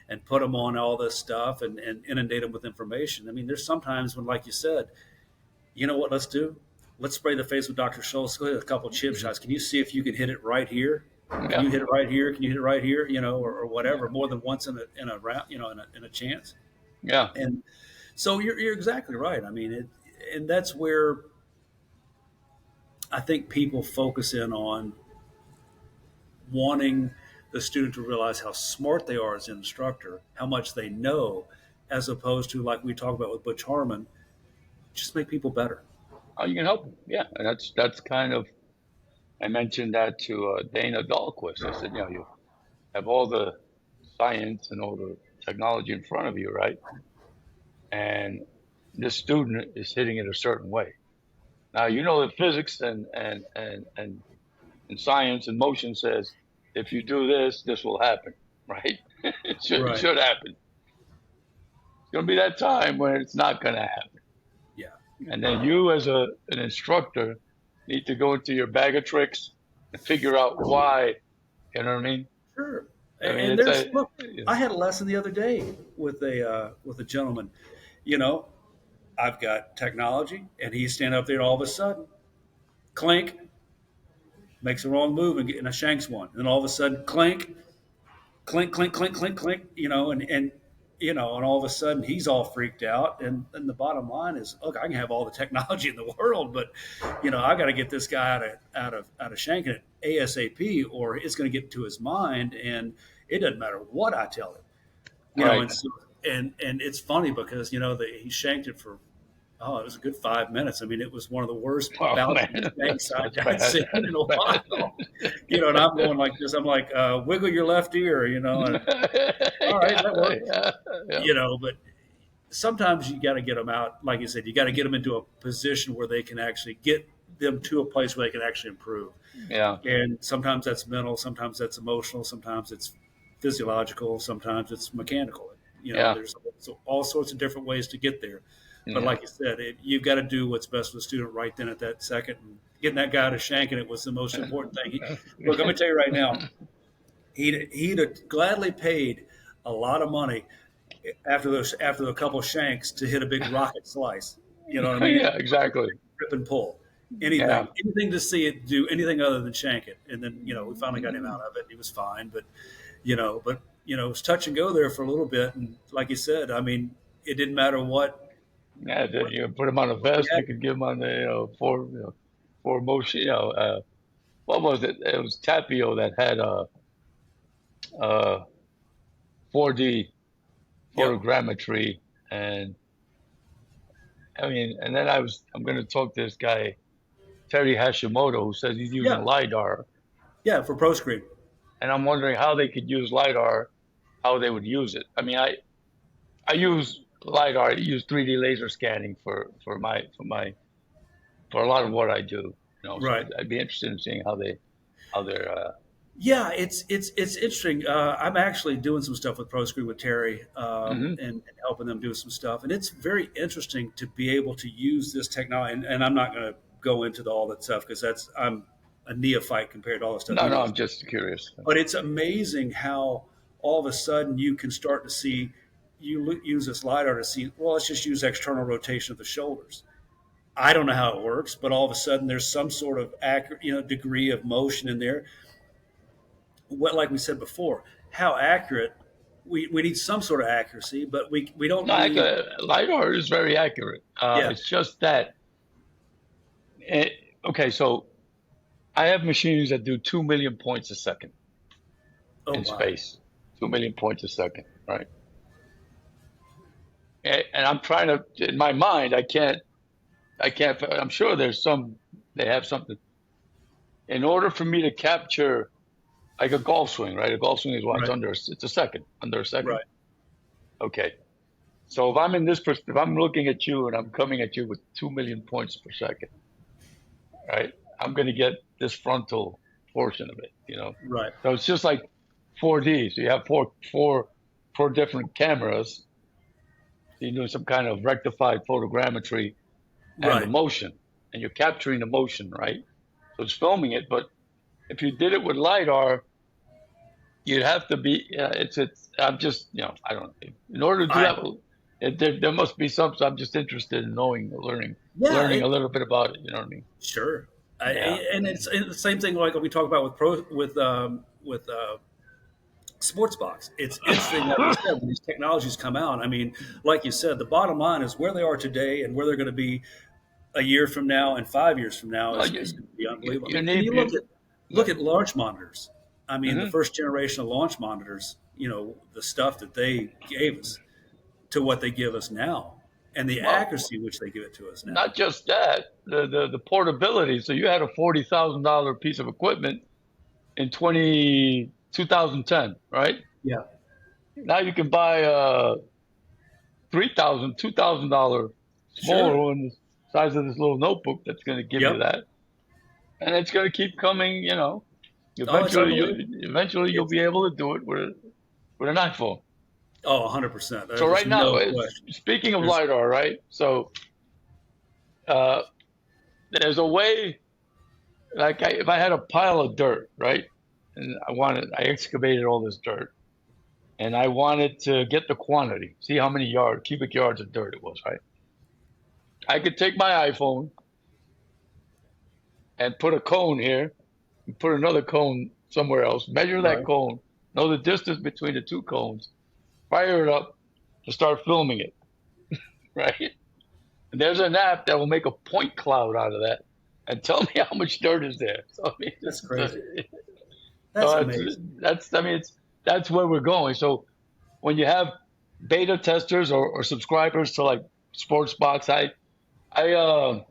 Speaker 2: and put them on all this stuff and inundate them with information. I mean, there's sometimes when, like you said, you know what? Let's do. Let's spray the face with Dr. Schultz. Go hit a couple chip
Speaker 1: Hmm.
Speaker 2: shots. Can you see if you can hit it right here? Can
Speaker 1: Yeah.
Speaker 2: you hit it right here? Can you hit it right here? Or
Speaker 1: Yeah.
Speaker 2: whatever, more than once in a round, in a chance.
Speaker 1: Yeah.
Speaker 2: And so you're exactly right. I mean, and that's where I think people focus in on wanting the student to realize how smart they are as an instructor, how much they know, as opposed to like we talk about with Butch Harmon, just make people better.
Speaker 1: Oh, you can help them. Yeah, and that's kind of. I mentioned that to Dana Dahlquist. I said, you have all the science and all the technology in front of you, right? And this student is hitting it a certain way. Now you know that physics and science and motion says if you do this, this will happen, right? It
Speaker 2: Right.
Speaker 1: should happen. It's going to be that time when it's not going to happen,
Speaker 2: Yeah.
Speaker 1: and then you as an instructor need to go into your bag of tricks and figure out why. You know what I mean?
Speaker 2: Sure.
Speaker 1: I mean,
Speaker 2: And
Speaker 1: it's
Speaker 2: there's
Speaker 1: a
Speaker 2: look, I had a lesson the other day with a gentleman. You know, I've got technology, and he's standing up there, and all of a sudden, clink, makes the wrong move and a shanks one, and then all of a sudden, clink, clink, clink, clink, clink, clink. And all of a sudden he's all freaked out. And the bottom line is, look, I can have all the technology in the world, but I got to get this guy out of shanking it ASAP, or it's going to get into his mind, and it doesn't matter what I tell him.
Speaker 1: right.
Speaker 2: And so, and it's funny because he shanked it for, oh, it was a good 5 minutes. I mean, it was one of the worst
Speaker 1: Oh
Speaker 2: bouts of
Speaker 1: man,
Speaker 2: shanks
Speaker 1: that's
Speaker 2: I'd
Speaker 1: bad.
Speaker 2: seen in a
Speaker 1: That's bad.
Speaker 2: while. And I'm going like this. I'm like, wiggle your left ear, and all right, that
Speaker 1: Yeah,
Speaker 2: works.
Speaker 1: yeah, yeah,
Speaker 2: But sometimes you got to get them out. Like you said, you got to get them into a position where they can actually get them to a place where they can actually improve.
Speaker 1: yeah,
Speaker 2: And sometimes that's mental, sometimes that's emotional, sometimes it's physiological, sometimes it's mechanical.
Speaker 1: yeah,
Speaker 2: There's all sorts of different ways to get there. But
Speaker 1: yeah.
Speaker 2: like you said, you've got to do what's best for the student right then at that second. And getting that guy to shanking it was the most important thing. Look, I'm going to tell you right now, he'd have gladly paid a lot of money after a couple of shanks to hit a big rocket slice. You know what I mean?
Speaker 1: Yeah, exactly.
Speaker 2: Rip and pull.
Speaker 1: Yeah,
Speaker 2: Anything to see it do anything other than shank it. And then, we finally got him out of it. He was fine. But it was touch and go there for a little bit. And like you said, I mean, it didn't matter
Speaker 1: yeah.
Speaker 2: what,
Speaker 1: You put him on a
Speaker 2: what we
Speaker 1: vest.
Speaker 2: had.
Speaker 1: You could give him on the four motion. What was it? It was Tapio that had a 4D
Speaker 2: Yep.
Speaker 1: photogrammetry, and I mean, and then I'm going to talk to this guy Terry Hashimoto who says he's using
Speaker 2: Yeah.
Speaker 1: lidar,
Speaker 2: Yeah. For pro screen.
Speaker 1: and I'm wondering how they could use lidar, how they would use it. I mean, I use lidar, I use 3D laser scanning for a lot of what I do. So
Speaker 2: Right.
Speaker 1: I'd be interested in seeing how they're.
Speaker 2: Yeah, it's interesting. I'm actually doing some stuff with ProScreen with Terry,
Speaker 1: Hmm.
Speaker 2: and helping them do some stuff, and it's very interesting to be able to use this technology. And I'm not going to go into all that stuff because I'm a neophyte compared to all the stuff
Speaker 1: No,
Speaker 2: he
Speaker 1: no,
Speaker 2: does.
Speaker 1: I'm just curious.
Speaker 2: But it's amazing how all of a sudden you can start to see use this lidar to see. Well, let's just use external rotation of the shoulders. I don't know how it works, but all of a sudden there's some sort of accurate, degree of motion in there. What, like we said before, how accurate we need some sort of accuracy, but we don't
Speaker 1: No,
Speaker 2: need.
Speaker 1: lidar is very accurate.
Speaker 2: Yeah.
Speaker 1: It's just that. It, okay, so I have machines that do 2 million points a second
Speaker 2: Oh
Speaker 1: in
Speaker 2: wow.
Speaker 1: space. 2 million points a second, right? And I'm trying to, in my mind, I can't. I'm sure they have something. In order for me to capture like a golf swing, right? A golf swing is what?
Speaker 2: Right.
Speaker 1: It's a second, under a second.
Speaker 2: Right.
Speaker 1: Okay. So if I'm in if I'm looking at you and I'm coming at you with 2 million points per second, right? I'm going to get this frontal portion of it.
Speaker 2: Right.
Speaker 1: So it's just like 4D. So you have four different cameras. You're doing some kind of rectified photogrammetry and the
Speaker 2: Right.
Speaker 1: motion, and you're capturing the motion, right? So it's filming it. But if you did it with lidar, you'd have to be. It's. I'm just. I don't know. In order to do
Speaker 2: I
Speaker 1: that, there must be something. I'm just interested in
Speaker 2: Yeah.
Speaker 1: learning a little bit about it. You know what I mean?
Speaker 2: Sure.
Speaker 1: Yeah.
Speaker 2: And it's the same thing like we talk about with sports box. It's interesting, like you said, when these technologies come out. I mean, like you said, the bottom line is where they are today and where they're going to be a year from now and 5 years from now
Speaker 1: Well,
Speaker 2: is going to be unbelievable. I
Speaker 1: you
Speaker 2: mean, and
Speaker 1: need
Speaker 2: you
Speaker 1: you.
Speaker 2: look at launch monitors. I mean, the
Speaker 1: Hmm.
Speaker 2: first generation of launch monitors. The stuff that they gave us to what they give us now, and the
Speaker 1: Well,
Speaker 2: accuracy which they give it to us now.
Speaker 1: not just that, the portability. So you had a $40,000 piece of equipment in 2010, right?
Speaker 2: Yeah.
Speaker 1: Now you can buy a $2,000 smaller
Speaker 2: Sure.
Speaker 1: one, the size of this little notebook that's going to give you
Speaker 2: Yep.
Speaker 1: that, and it's going to keep coming.
Speaker 2: Oh, it's unbelievable.
Speaker 1: Eventually you'll
Speaker 2: It's
Speaker 1: be able to do it with an iPhone.
Speaker 2: 100%.
Speaker 1: So
Speaker 2: There's
Speaker 1: right now,
Speaker 2: no question.
Speaker 1: speaking of
Speaker 2: There's
Speaker 1: lidar, right? So uh, there's a way, like if I had a pile of dirt, right, and I excavated all this dirt, and I wanted to get the quantity, see how many cubic yards of dirt it was, right? I could take my iPhone and put a cone here, and put another cone somewhere else, measure that
Speaker 2: right.
Speaker 1: cone, know the distance between the two cones, fire it up, and start filming it, right? And there's an app that will make a point cloud out of that and tell me how much dirt is there. So I mean,
Speaker 2: That's crazy. That's
Speaker 1: so
Speaker 2: amazing.
Speaker 1: that's where we're going. So when you have beta testers or subscribers to like Sportsbox, I uh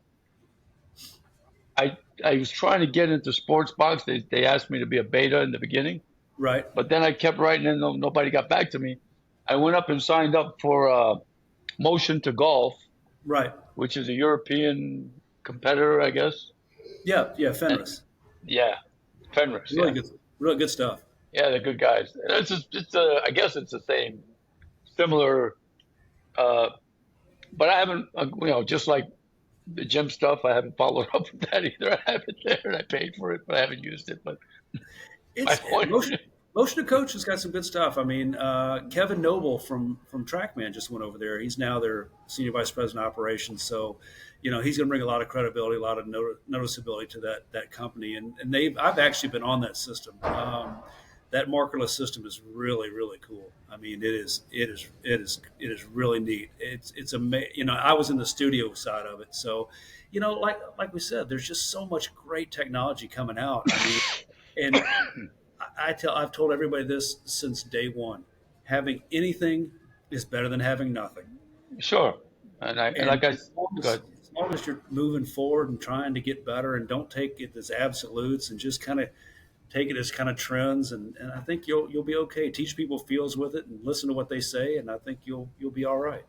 Speaker 1: I was trying to get into Sportsbox. They asked me to be a beta in the beginning,
Speaker 2: Right.
Speaker 1: but then I kept writing and nobody got back to me. I went up and signed up for Motion to Golf,
Speaker 2: Right.
Speaker 1: which is a European competitor, I guess.
Speaker 2: Yeah. Yeah.
Speaker 1: And,
Speaker 2: Fenris.
Speaker 1: yeah, Fenris.
Speaker 2: Really
Speaker 1: Yeah,
Speaker 2: good. Really good stuff.
Speaker 1: yeah, they're good guys. I guess it's the same, similar. Uh, but I haven't, just like the gym stuff, I haven't followed up with that either. I have it there and I paid for it, but I haven't used it. But my
Speaker 2: It's
Speaker 1: point,
Speaker 2: motion. Motion to Coach has got some good stuff. I mean, Kevin Noble from TrackMan just went over there. He's now their senior vice president of operations. So, he's going to bring a lot of credibility, a lot of noticeability to that company. And I've actually been on that system. That markerless system is really really cool. I mean, it is really neat. It's amazing. I was in the studio side of it, so like we said, there's just so much great technology coming out. I mean, and I've told everybody this since day one. Having anything is better than having nothing.
Speaker 1: Sure. And
Speaker 2: And
Speaker 1: like I,
Speaker 2: as long
Speaker 1: good.
Speaker 2: as you're moving forward and trying to get better, and don't take it as absolutes, and just kind of take it as kind of trends, and I think you'll be okay. Teach people feels with it and listen to what they say, and I think you'll be all right.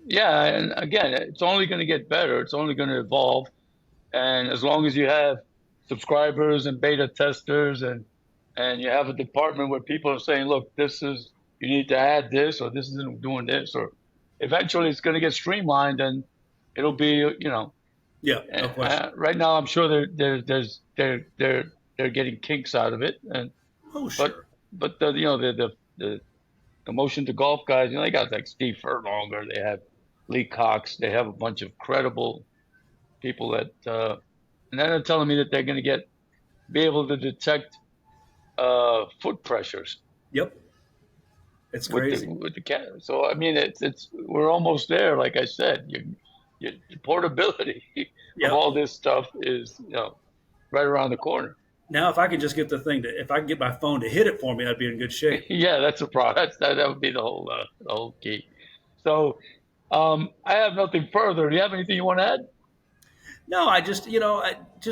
Speaker 1: Yeah, and again, it's only going to get better. It's only going to evolve. And as long as you have subscribers and beta testers and you have a department where people are saying, look, this is you need to add this or this isn't doing this or eventually it's going to get streamlined and it'll be
Speaker 2: Yeah, no question.
Speaker 1: right now I'm sure they're getting kinks out of it and
Speaker 2: Oh,
Speaker 1: but
Speaker 2: sure.
Speaker 1: but the motion to golf guys, they got like Steve Furlong or they have Lee Cox, they have a bunch of credible people that and then they're telling me that they're going to be able to detect foot pressures
Speaker 2: Yep, it's
Speaker 1: with
Speaker 2: crazy.
Speaker 1: the camera. So I mean, it's we're almost there. Like I said, your portability of
Speaker 2: Yep.
Speaker 1: all this stuff is right around the corner.
Speaker 2: Now, if I could just get if I could get my phone to hit it for me, I'd be in good shape.
Speaker 1: Yeah, that's a problem. That would be the whole key. So I have nothing further. Do you have anything you want to add?
Speaker 2: No, I just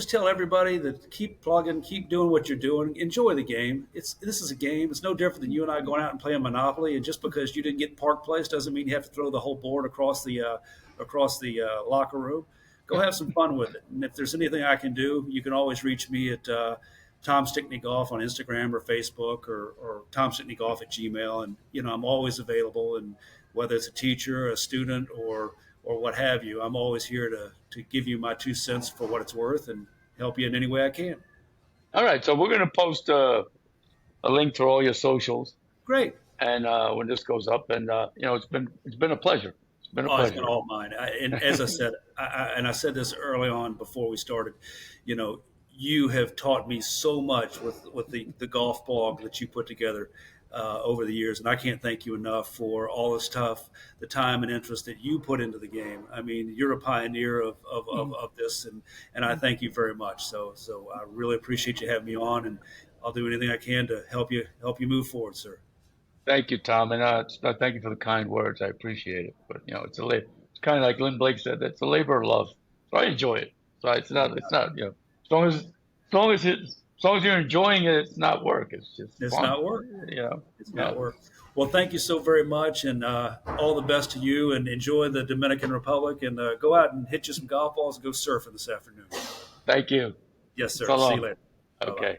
Speaker 2: tell everybody that keep plugging, keep doing what you're doing, enjoy the game. This is a game. It's no different than you and I going out and playing Monopoly. And just because you didn't get Park Place doesn't mean you have to throw the whole board across the locker room. Go have some fun with it. And if there's anything I can do, you can always reach me at Tom Stickney Golf on Instagram or Facebook or Tom Stickney Golf at Gmail. And I'm always available. And whether it's a teacher, a student, or what have you, I'm always here to give you my 2 cents for what it's worth and help you in any way I can.
Speaker 1: All right. So we're going to post a link to all your socials,
Speaker 2: Great.
Speaker 1: and when this goes up, and it's been a pleasure. It's been a
Speaker 2: Oh, it's been
Speaker 1: pleasure.
Speaker 2: all mine. And as I said, and I said this early on before we started, you know, you have taught me so much with the golf blog that you put together over the years. And I can't thank you enough for all the stuff, the time and interest that you put into the game. I mean, you're a pioneer of this, and I thank you very much. So I really appreciate you having me on, and I'll do anything I can to help you move forward, sir.
Speaker 1: Thank you, Tom, and thank you for the kind words. I appreciate it. But it's kind of like Lynn Blake said. It's a labor of love, so I enjoy it. So it's not as long as you're enjoying it, it's not work. It's just
Speaker 2: It's
Speaker 1: fun.
Speaker 2: not work. It's
Speaker 1: Yeah.
Speaker 2: not work. Well, thank you so very much, and all the best to you. And enjoy the Dominican Republic, and go out and hit you some golf balls and go surfing this afternoon.
Speaker 1: Thank you.
Speaker 2: Yes, sir.
Speaker 1: So
Speaker 2: See you
Speaker 1: long.
Speaker 2: later. Bye bye.
Speaker 1: Okay.